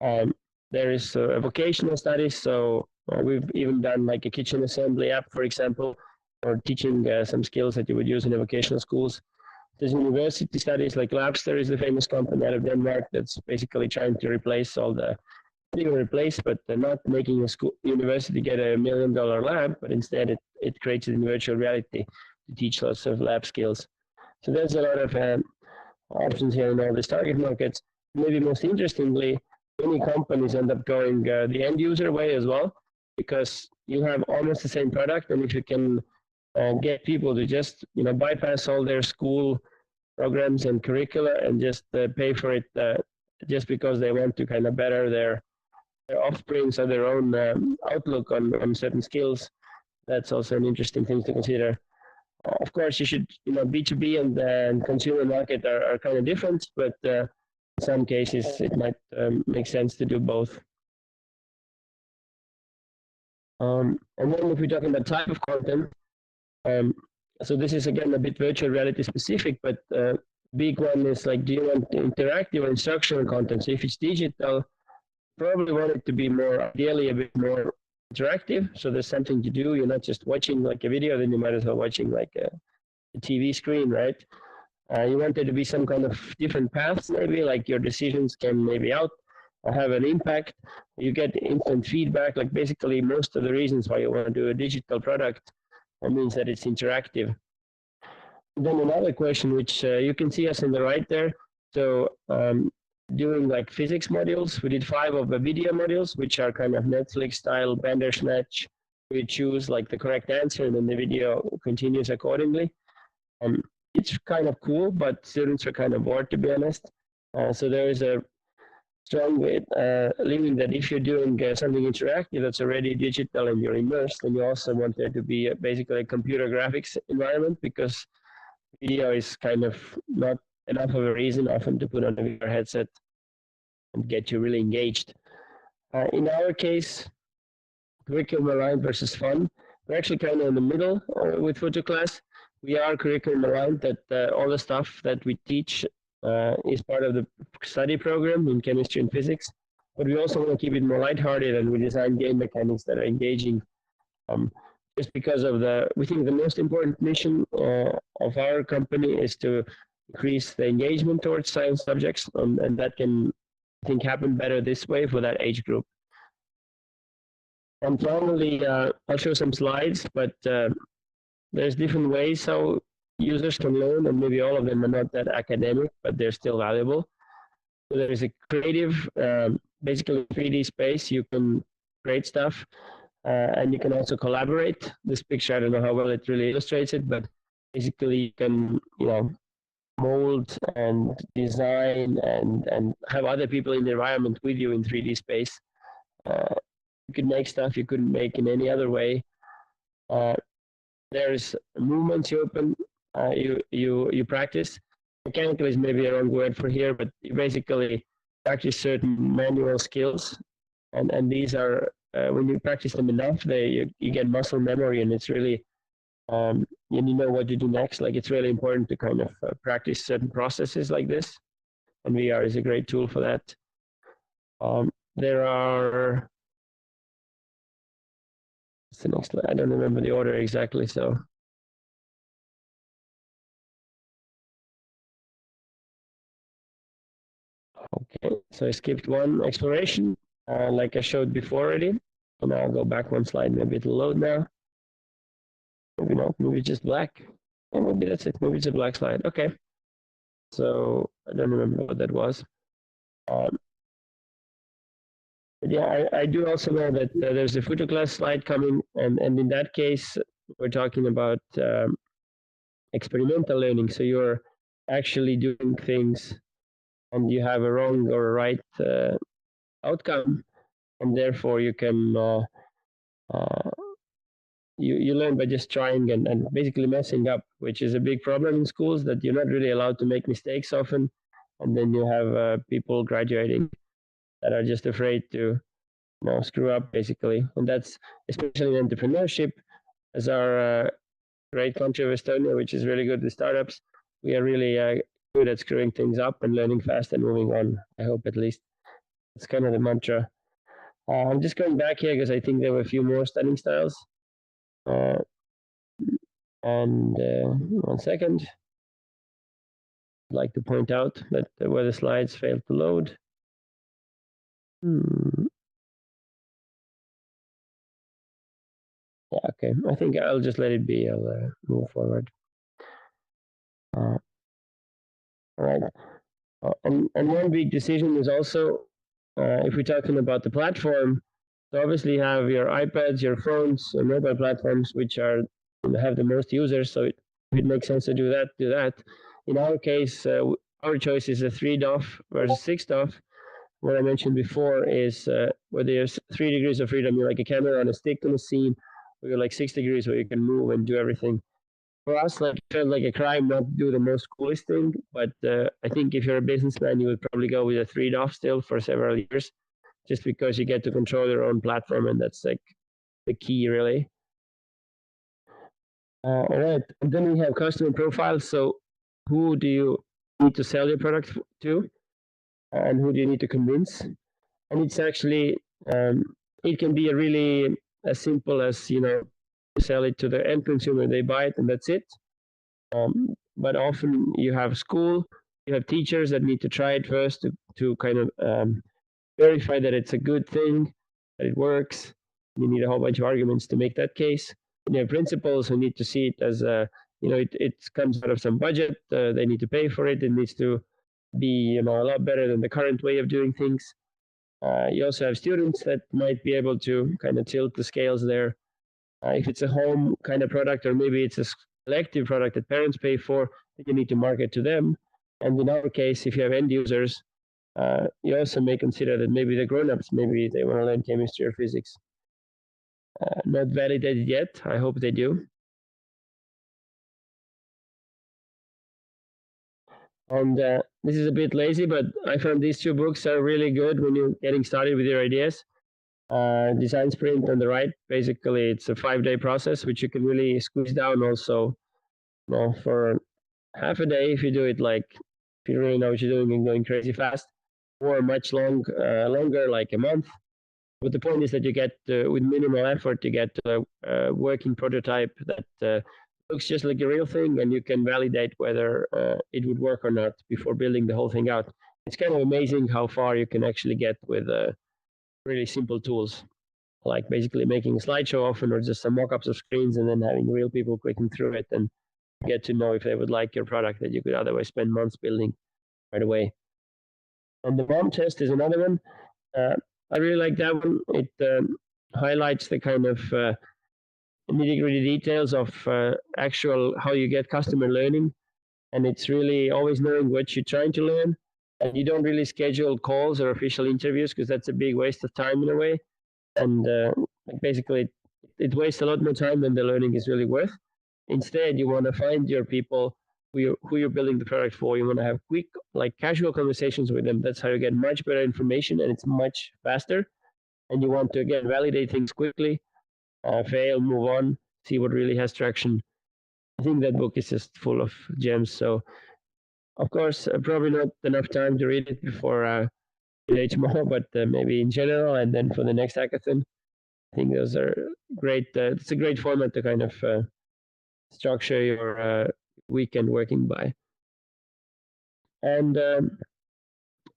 There is vocational studies, so we've even done like a kitchen assembly app, for example, or teaching some skills that you would use in the vocational schools. There's university studies, like Labster is the famous company out of Denmark that's basically trying to replace all the, not even replace, but not making a school university get $1 million lab, but instead it creates it in virtual reality to teach lots of lab skills. So there's a lot of options here in all these target markets. Maybe most interestingly, many companies end up going the end user way as well, because you have almost the same product, and if you can get people to just bypass all their school programs and curricula and just pay for it just because they want to kind of better their offsprings or their own outlook on certain skills, that's also an interesting thing to consider. Of course, you should, B2B and consumer market are kind of different, but in some cases it might make sense to do both. And then if we're talking about type of content, so this is again a bit virtual reality specific, but big one is like, do you want interactive or instructional content? So if it's digital, probably want it to be more, ideally a bit more interactive. So there's something to do. You're not just watching like a video, then you might as well watching like a TV screen, right? You want there to be some kind of different paths, maybe like your decisions can maybe have an impact. You get instant feedback. Like basically most of the reasons why you want to do a digital product means that it's interactive. Then another question, which you can see us on the right there. So doing like physics modules, we did 5 of the video modules, which are kind of Netflix style Bandersnatch. We choose like the correct answer, and then the video continues accordingly. It's kind of cool, but students are kind of bored, to be honest. So there is a strong leaning that if you're doing something interactive that's already digital and you're immersed, then you also want there to be basically a computer graphics environment, because video is kind of not enough of a reason often to put on a VR headset and get you really engaged. In our case, curriculum aligned versus fun, we're actually kind of in the middle with photo class. We are curriculum aligned, that all the stuff that we teach is part of the study program in chemistry and physics, but we also want to keep it more lighthearted, and we design game mechanics that are engaging. Just because of we think the most important mission of our company is to increase the engagement towards science subjects, and that can, I think, happen better this way for that age group. And finally, I'll show some slides, but there's different ways how users can learn, and maybe all of them are not that academic, but they're still valuable. So there is a creative, basically 3D space. You can create stuff. and you can also collaborate. This picture, I don't know how well it really illustrates it, but basically you can, mold and design and have other people in the environment with you in 3D space. You could make stuff you couldn't make in any other way. There's movements you open, you practice. Mechanical is maybe a wrong word for here, but you basically practice certain manual skills, and these are when you practice them enough, you get muscle memory, and it's really and you know what to do next. Like it's really important to kind of practice certain processes like this, and VR is a great tool for that. There are what's the next? I don't remember the order exactly, so. Okay, so I skipped one, exploration, like I showed before already. And I'll go back one slide, maybe it'll load now. Maybe not, maybe it's just black. Oh, maybe that's it, maybe it's a black slide. Okay, so I don't remember what that was. But yeah, I do also know that there's a photo class slide coming, and in that case, we're talking about experimental learning. So you're actually doing things and you have a wrong or a right outcome, and therefore you can you learn by just trying and basically messing up, which is a big problem in schools, that you're not really allowed to make mistakes often, and then you have people graduating that are just afraid to screw up basically, and that's especially in entrepreneurship, as our great country of Estonia, which is really good with startups. We are really good at screwing things up and learning fast and moving on. I hope, at least. It's kind of the mantra. I'm just going back here because I think there were a few more studying styles. And one second. I'd like to point out that where the slides failed to load. Yeah, okay. I think I'll just let it be. I'll move forward. All right. And one big decision is also, if we're talking about the platform, so obviously you have your iPads, your phones, and mobile platforms, which are have the most users. So if it makes sense to do that, do that. In our case, our choice is a 3 DOF versus 6 DOF. What I mentioned before is where there's 3 degrees of freedom, you're like a camera on a stick on a scene, where you're like 6 degrees where you can move and do everything. For us, like, it felt like a crime not to do the most coolest thing, but I think if you're a businessman, you would probably go with a 3 DOF still for several years, just because you get to control your own platform, and that's like the key, really. All right, and then we have customer profiles. So who do you need to sell your product to, and who do you need to convince? And it's actually it can be a really as simple as you sell it to the end consumer, they buy it, and that's it. But often you have school, you have teachers that need to try it first to kind of verify that it's a good thing, that it works. You need a whole bunch of arguments to make that case. You have principals who need to see it as it comes out of some budget. They need to pay for it. It needs to be a lot better than the current way of doing things. You also have students that might be able to kind of tilt the scales there. If it's a home kind of product, or maybe it's a selective product that parents pay for, then you need to market to them. And in our case, if you have end users, you also may consider that maybe the grown-ups, maybe they want to learn chemistry or physics. Not validated yet. I hope they do. And this is a bit lazy, but I found these 2 books are really good when you're getting started with your ideas. Design Sprint on the right, basically it's a 5-day process, which you can really squeeze down also for half a day if you do it like, if you really know what you're doing and going crazy fast, or much longer, like a month. But the point is that you get, with minimal effort, you get a working prototype that looks just like a real thing, and you can validate whether it would work or not before building the whole thing out. It's kind of amazing how far you can actually get with really simple tools, like basically making a slideshow often, or just some mock-ups of screens, and then having real people clicking through it and get to know if they would like your product that you could otherwise spend months building right away. And the bomb test is another one. I really like that one. It highlights the kind of nitty-gritty details of actual how you get customer learning, and it's really always knowing what you're trying to learn, and you don't really schedule calls or official interviews because that's a big waste of time in a way, and basically it wastes a lot more time than the learning is really worth. Instead, you want to find your people who you're building the product for. You want to have quick, like casual conversations with them. That's how you get much better information, and it's much faster. And you want to again validate things quickly, fail, move on, see what really has traction. I think that book is just full of gems. So, of course, probably not enough time to read it before today, tomorrow, but maybe in general, and then for the next hackathon. I think those are great. It's a great format to kind of structure your weekend working by. And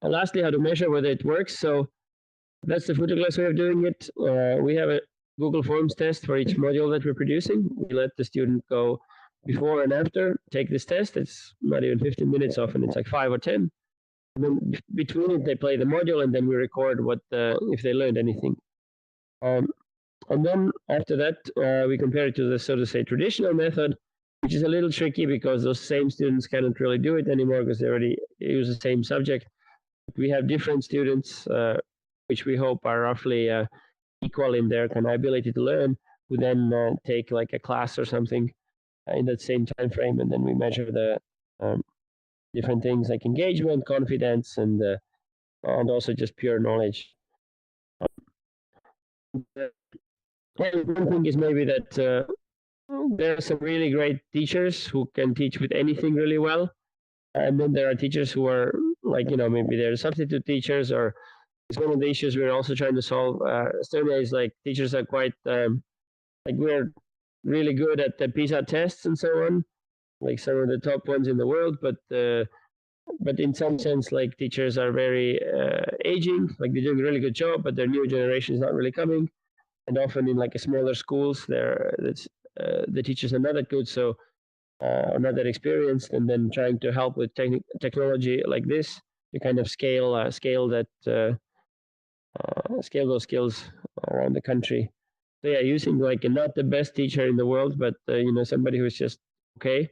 lastly, how to measure whether it works. So that's the Photoglass way of doing it. We have a Google Forms test for each module that we're producing. We let the student go before and after, take this test. It's not even 15 minutes often, it's like 5 or 10. And then between it, they play the module, and then we record what if they learned anything. And then after that, we compare it to the, so to say, traditional method, which is a little tricky because those same students cannot really do it anymore because they already use the same subject. We have different students, which we hope are roughly equal in their kind of ability to learn, who then take like a class or something in that same time frame, and then we measure the different things like engagement, confidence, and also just pure knowledge. And one thing is maybe that there are some really great teachers who can teach with anything really well, and then there are teachers who are like, you know, maybe they're substitute teachers, or it's one of the issues we're also trying to solve. Estonia is like teachers are quite like we're really good at the PISA tests and so on, like some of the top ones in the world, but in some sense, like teachers are very aging, like they're doing a really good job, but their new generation is not really coming. And often in like a smaller schools, the teachers are not that good, so are not that experienced. And then trying to help with technology like this to kind of scale that scale those skills around the country. So yeah, using like not the best teacher in the world, but you know, somebody who's just okay,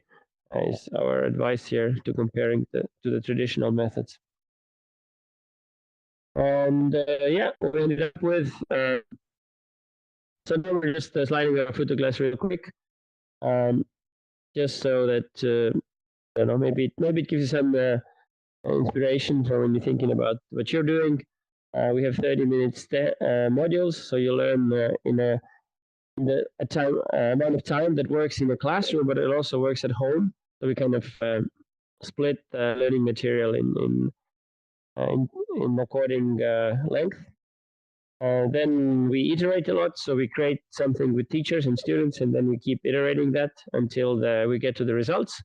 is our advice here to comparing to the traditional methods. And yeah, we ended up with. So now we're just sliding our Photoglass real quick, just so that I don't know, maybe it gives you some inspiration for when you're thinking about what you're doing. We have 30 minutes modules, so you learn in a amount of time that works in a classroom, but it also works at home. So we kind of split learning material in according length. Then we iterate a lot, so we create something with teachers and students, and then we keep iterating that until we get to the results.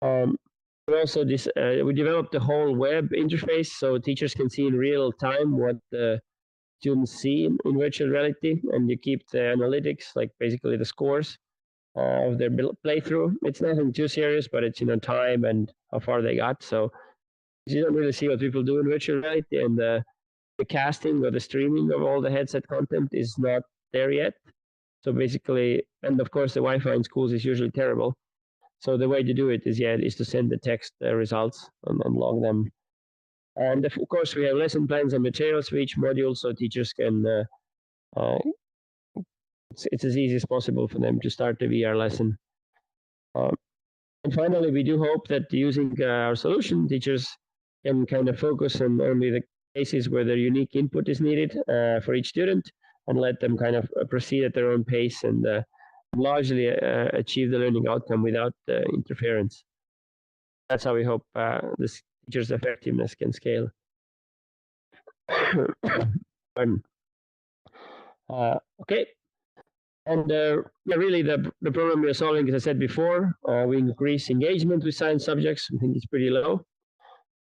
We also we developed the whole web interface, so teachers can see in real time what the students see in virtual reality, and you keep the analytics, like basically the scores of their playthrough. It's nothing too serious, but it's, you know, time and how far they got. So you don't really see what people do in virtual reality, and the casting or the streaming of all the headset content is not there yet. So basically, and of course the Wi-Fi in schools is usually terrible. So the way to do it is to send the text results and log them. And of course we have lesson plans and materials for each module, so teachers can it's as easy as possible for them to start the VR lesson. And finally, we do hope that using our solution, teachers can kind of focus on only the cases where their unique input is needed for each student, and let them kind of proceed at their own pace and largely achieve the learning outcome without interference. That's how we hope this teacher's effectiveness can scale. Okay. And yeah, really the problem we are solving, as I said before, we increase engagement with science subjects. I think it's pretty low.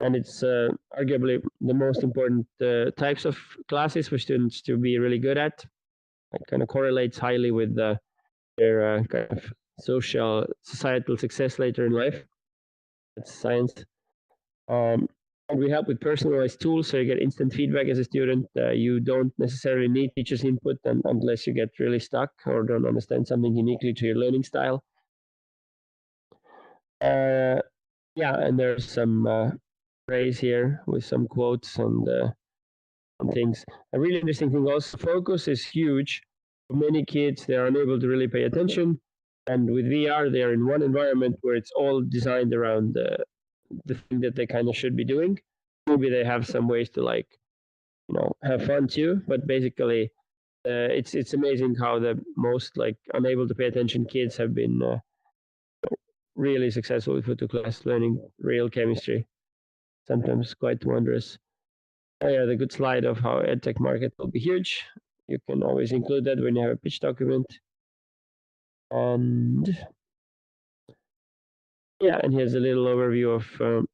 And it's arguably the most important types of classes for students to be really good at. It kind of correlates highly with their kind of societal success later in life. That's science. And we help with personalized tools, so you get instant feedback as a student. You don't necessarily need teachers' input unless you get really stuck or don't understand something uniquely to your learning style. Yeah, and there's some praise here with some quotes and things. A really interesting thing also, focus is huge. For many kids, they are unable to really pay attention. And with VR, they are in one environment where it's all designed around the thing that they kind of should be doing. Maybe they have some ways to like, have fun too. But basically, it's amazing how the most like unable to pay attention kids have been really successful with photo class, learning real chemistry. Sometimes quite wondrous. Oh yeah, the good slide of how edtech market will be huge. You can always include that when you have a pitch document. And yeah, and here's a little overview of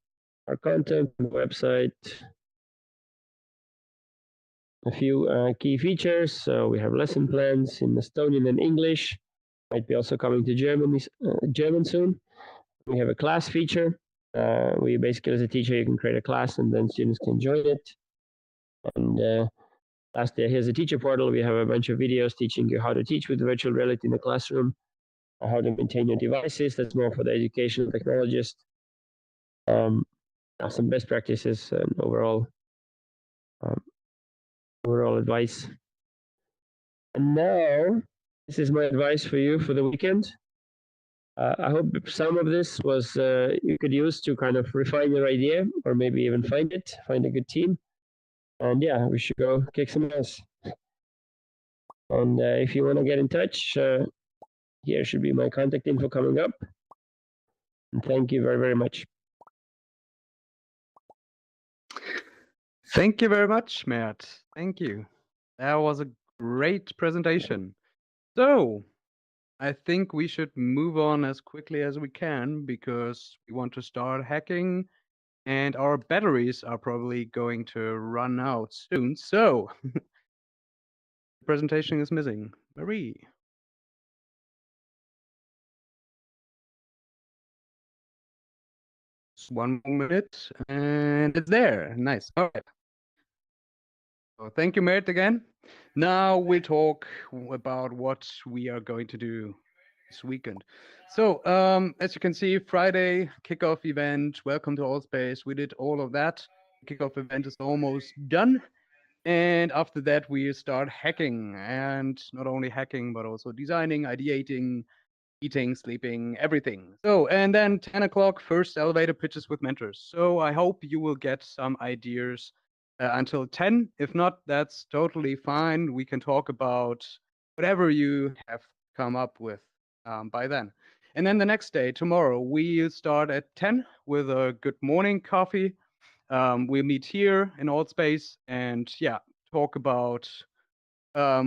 our content and website. A few key features. So we have lesson plans in Estonian and English. Might be also coming to German soon. We have a class feature. We basically, as a teacher, you can create a class and then students can join it. And lastly, here's a teacher portal. We have a bunch of videos teaching you how to teach with virtual reality in the classroom, how to maintain your devices. That's more for the educational technologist. Some best practices and overall advice. And now, this is my advice for you for the weekend. I hope some of this was you could use to kind of refine your idea, or maybe even find a good team. And yeah, we should go kick some ass. And if you want to get in touch, here should be my contact info coming up. And thank you very, very much. Thank you very much, Matt. Thank you. That was a great presentation. So, I think we should move on as quickly as we can because we want to start hacking and our batteries are probably going to run out soon. So, the presentation is missing. Marie. Just 1 minute and it's there. Nice. All right. So thank you, Mert, again. Now we talk about what we are going to do this weekend. So as you can see, Friday kickoff event. Welcome to Allspace. We did all of that. Kickoff event is almost done. And after that, we start hacking, and not only hacking, but also designing, ideating, eating, sleeping, everything. So, and then 10 o'clock, first elevator pitches with mentors. So I hope you will get some ideas until 10. If not, that's totally fine. We can talk about whatever you have come up with by then. And then the next day, tomorrow, we start at 10 with a good morning coffee. We'll meet here in Allspace and yeah, talk about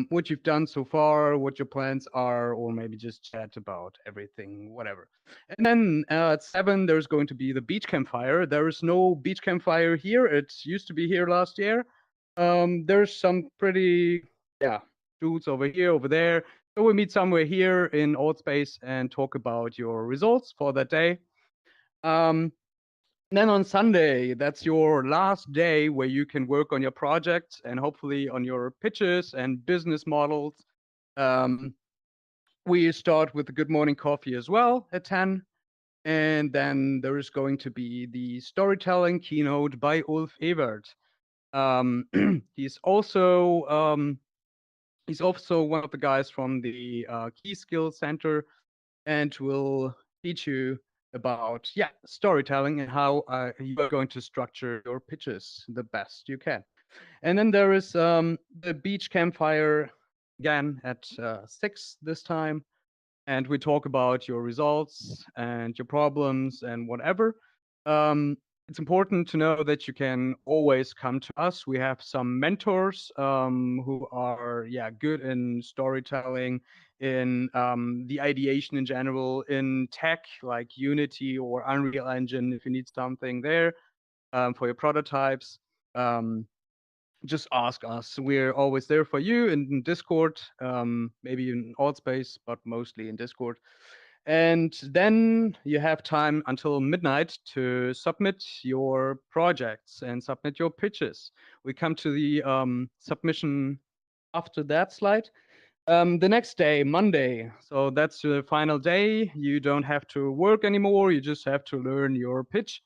what you've done so far, what your plans are, or maybe just chat about everything, whatever. And then at 7, there's going to be the beach campfire. There is no beach campfire here. It used to be here last year. There's some pretty, dudes over here, over there. So we meet somewhere here in Old Space and talk about your results for that day. And then on Sunday, that's your last day where you can work on your projects and hopefully on your pitches and business models. We start with the good morning coffee as well at 10. And then there is going to be the storytelling keynote by Ulf Evert. He's also one of the guys from the Key Skills Center and will teach you about storytelling and how you are going to structure your pitches the best you can. And then there is the beach campfire again at 6 this time, and we talk about your results and your problems and whatever. It's important to know that you can always come to us. We have some mentors who are good in storytelling, in the ideation in general, in tech like Unity or Unreal Engine if you need something there for your prototypes. Just ask us. We're always there for you in Discord, maybe in Allspace, but mostly in Discord. And then you have time until midnight to submit your projects and submit your pitches. We come to the submission after that slide. The next day, Monday, so that's the final day. You don't have to work anymore. You just have to learn your pitch.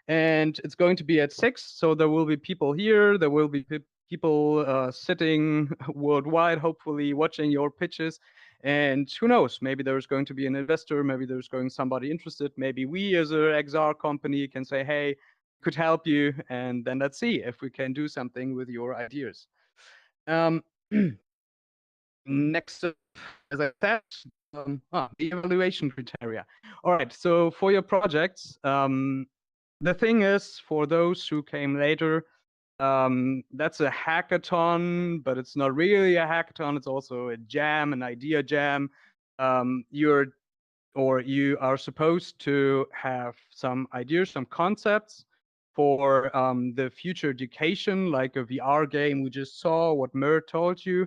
And it's going to be at 6. So there will be people here. There will be people sitting worldwide, hopefully watching your pitches. And who knows, maybe there's going to be an investor. Maybe there's going somebody interested. Maybe we as a XR company can say, hey, could help you. And then let's see if we can do something with your ideas. Next up, as I said, the evaluation criteria. All right, so for your projects, the thing is, for those who came later, that's a hackathon, but it's not really a hackathon. It's also a jam, an idea jam. You are supposed to have some ideas, some concepts for the future education, like a VR game we just saw, what Mert told you,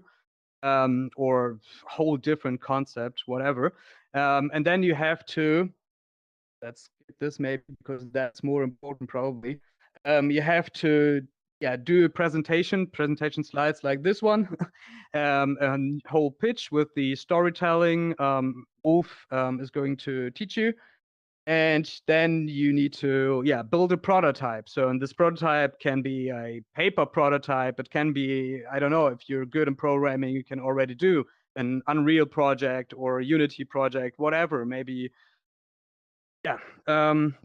or whole different concept, whatever. And then you have to, let's skip this maybe because that's more important probably. You have to do a presentation slides like this one, a whole pitch with the storytelling Ulf is going to teach you. And then you need to build a prototype. So and this prototype can be a paper prototype. It can be, I don't know, if you're good in programming, you can already do an Unreal project or a Unity project, whatever. Maybe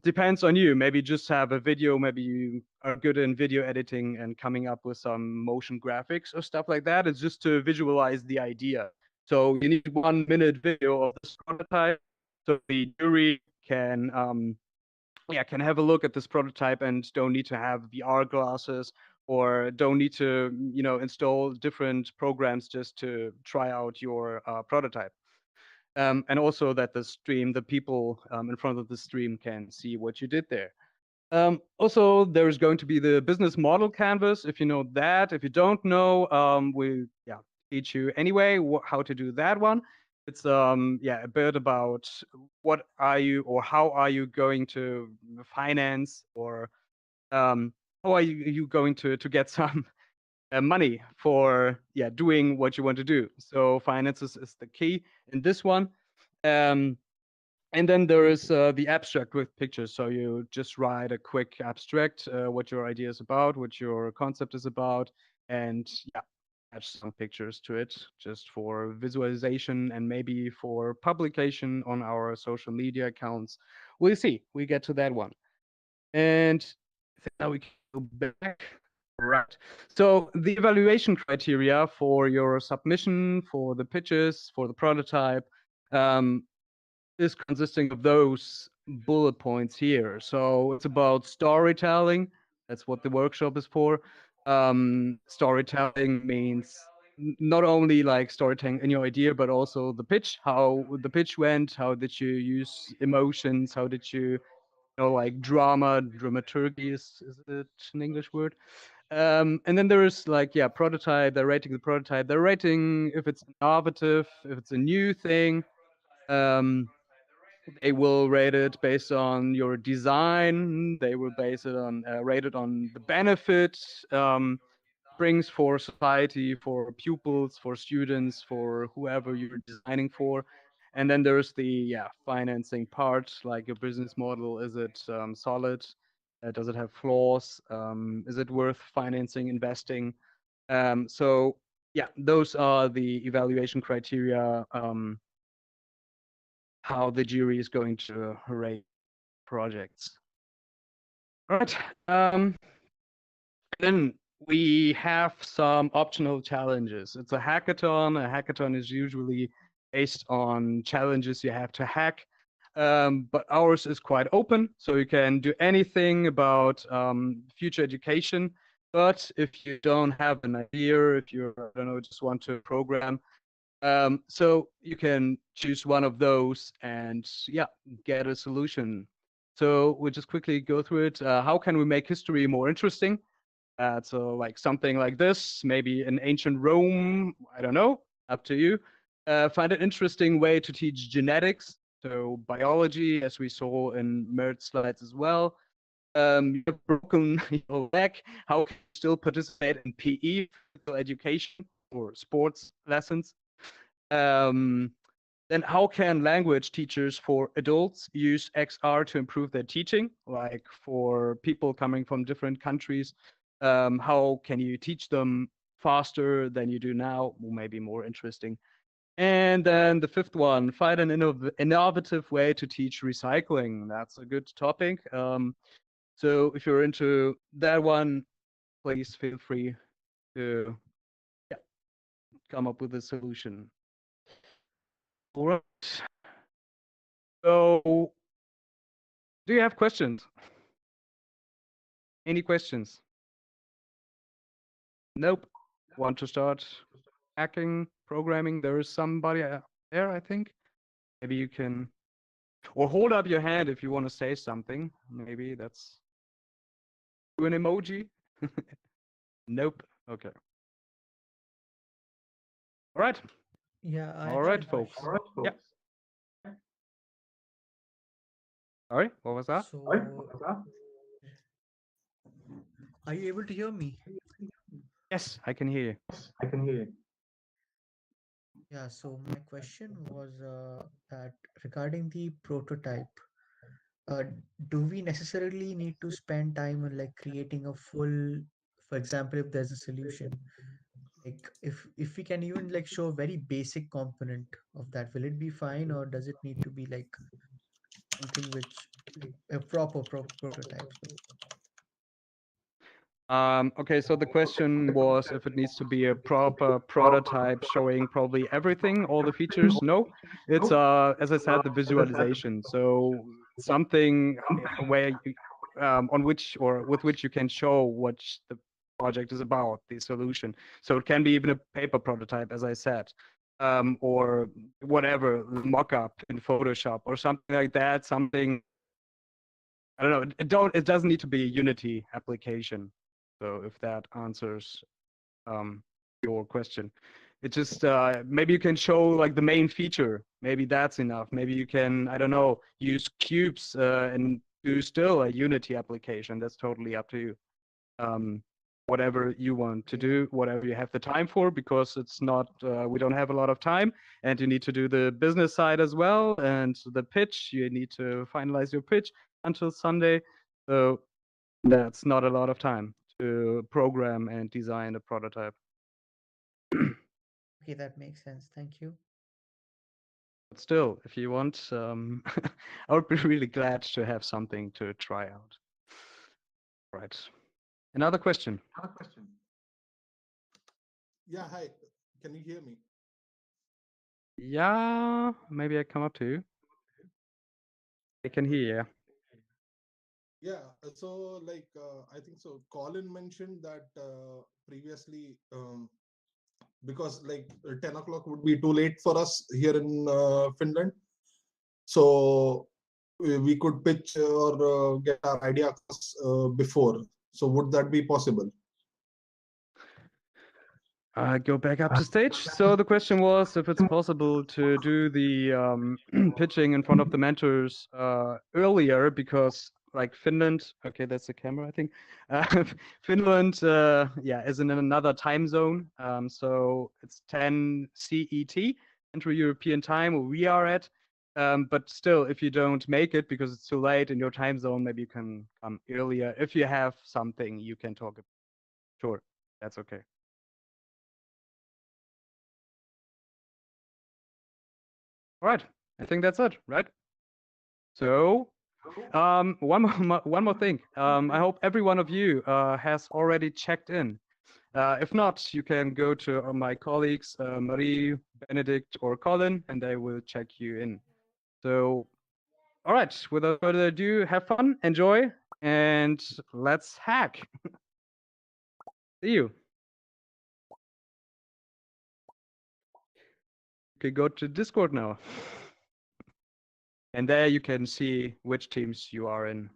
depends on you. Maybe just have a video. Maybe you are good in video editing and coming up with some motion graphics or stuff like that. It's just to visualize the idea. So you need 1 minute video of this prototype, so the jury can can have a look at this prototype and don't need to have VR glasses or don't need to install different programs just to try out your prototype. And also that the people in front of the stream can see what you did there. Also, there's going to be the business model canvas. If you know that, if you don't know, we teach you anyway how to do that one. It's a bit about what are you or how are you going to finance, or how are you going to get some money for doing what you want to do. So finances is the key in this one. And then there is the abstract with pictures. So you just write a quick abstract, what your idea is about, what your concept is about, and attach some pictures to it just for visualization and maybe for publication on our social media accounts. We'll see. We get to that one. And I think now we can go back. Right. So the evaluation criteria for your submission, for the pitches, for the prototype, is consisting of those bullet points here. So it's about storytelling. That's what the workshop is for. Storytelling means not only like storytelling in your idea, but also the pitch, how the pitch went, how did you use emotions, how did you, like dramaturgy is it an English word? And then there is like, prototype, they're rating the prototype, they're rating if it's innovative, if it's a new thing. They will rate it based on your design. They will base it on rate it on the benefit brings for society, for pupils, for students, for whoever you're designing for. And then there's the financing part, like a business model. Is it solid? Does it have flaws? Is it worth financing, investing? So those are the evaluation criteria. How the jury is going to rate projects. All right. Then we have some optional challenges. It's a hackathon. A hackathon is usually based on challenges you have to hack. But ours is quite open, so you can do anything about future education. But if you don't have an idea, if you just want to program, so you can choose one of those and get a solution. So we'll just quickly go through it. How can we make history more interesting? So like something like this, maybe in ancient Rome, I don't know, up to you. Find an interesting way to teach genetics. So biology, as we saw in Mert's slides as well. You've broken your leg. How can you still participate in PE, physical education, or sports lessons? Then how can language teachers for adults use XR to improve their teaching? Like for people coming from different countries, how can you teach them faster than you do now? Or maybe more interesting. And then the fifth one, find an innovative way to teach recycling. That's a good topic. So if you're into that one, please feel free to come up with a solution. All right. So, do you have questions? Any questions? Nope. Want to start hacking, programming? There is somebody there, I think. Maybe you can, or hold up your hand if you want to say something. Maybe that's do an emoji. Nope. Okay. All right. Yeah, I All have a right, folks. question. Yeah. Sorry, what was that? So, are you able to hear me? Yes, I can hear you. Yeah, so my question was that regarding the prototype, uh, do we necessarily need to spend time on like creating a full, for example, if there's a solution, like if we can even like show a very basic component of that, will it be fine, or does it need to be like something which like a proper prototype? So Okay, so the question was if it needs to be a proper prototype showing probably everything, all the features. No, it's as I said, the visualization. So something where you, on which or with which you can show what the project is about, the solution. So it can be even a paper prototype, as I said, or whatever, mock-up in Photoshop or something like that. Something I don't know. It doesn't need to be a Unity application. So if that answers your question, it just maybe you can show like the main feature. Maybe that's enough. Maybe you can, I don't know, use cubes and do still a Unity application. That's totally up to you. Whatever you want to do, whatever you have the time for, because it's not we don't have a lot of time, and you need to do the business side as well, and the pitch. You need to finalize your pitch until Sunday. So that's not a lot of time to program and design a prototype. okay, that makes sense. Thank you. But still, if you want, I would be really glad to have something to try out. Right. Another question. Yeah, hi. Can you hear me? Yeah, maybe I come up to you. I can hear you. Yeah, so like I think so. Colin mentioned that previously because like 10 o'clock would be too late for us here in Finland. So we could pitch or get our idea across before. So would that be possible? Go back up to stage. So the question was if it's possible to do the pitching in front of the mentors earlier, because like Finland, okay, that's the camera, I think. Finland, yeah, is in another time zone. So it's 10 CET, Central European Time, where we are at. But still, if you don't make it because it's too late in your time zone, maybe you can come earlier. If you have something you can talk about. Sure, that's okay. All right, I think that's it, right? So, one more thing. I hope every one of you has already checked in. If not, you can go to my colleagues, Marie, Benedict, or Colin, and they will check you in. So, all right, without further ado, have fun, enjoy, and let's hack. See you. You can go to Discord now. And there you can see which teams you are in.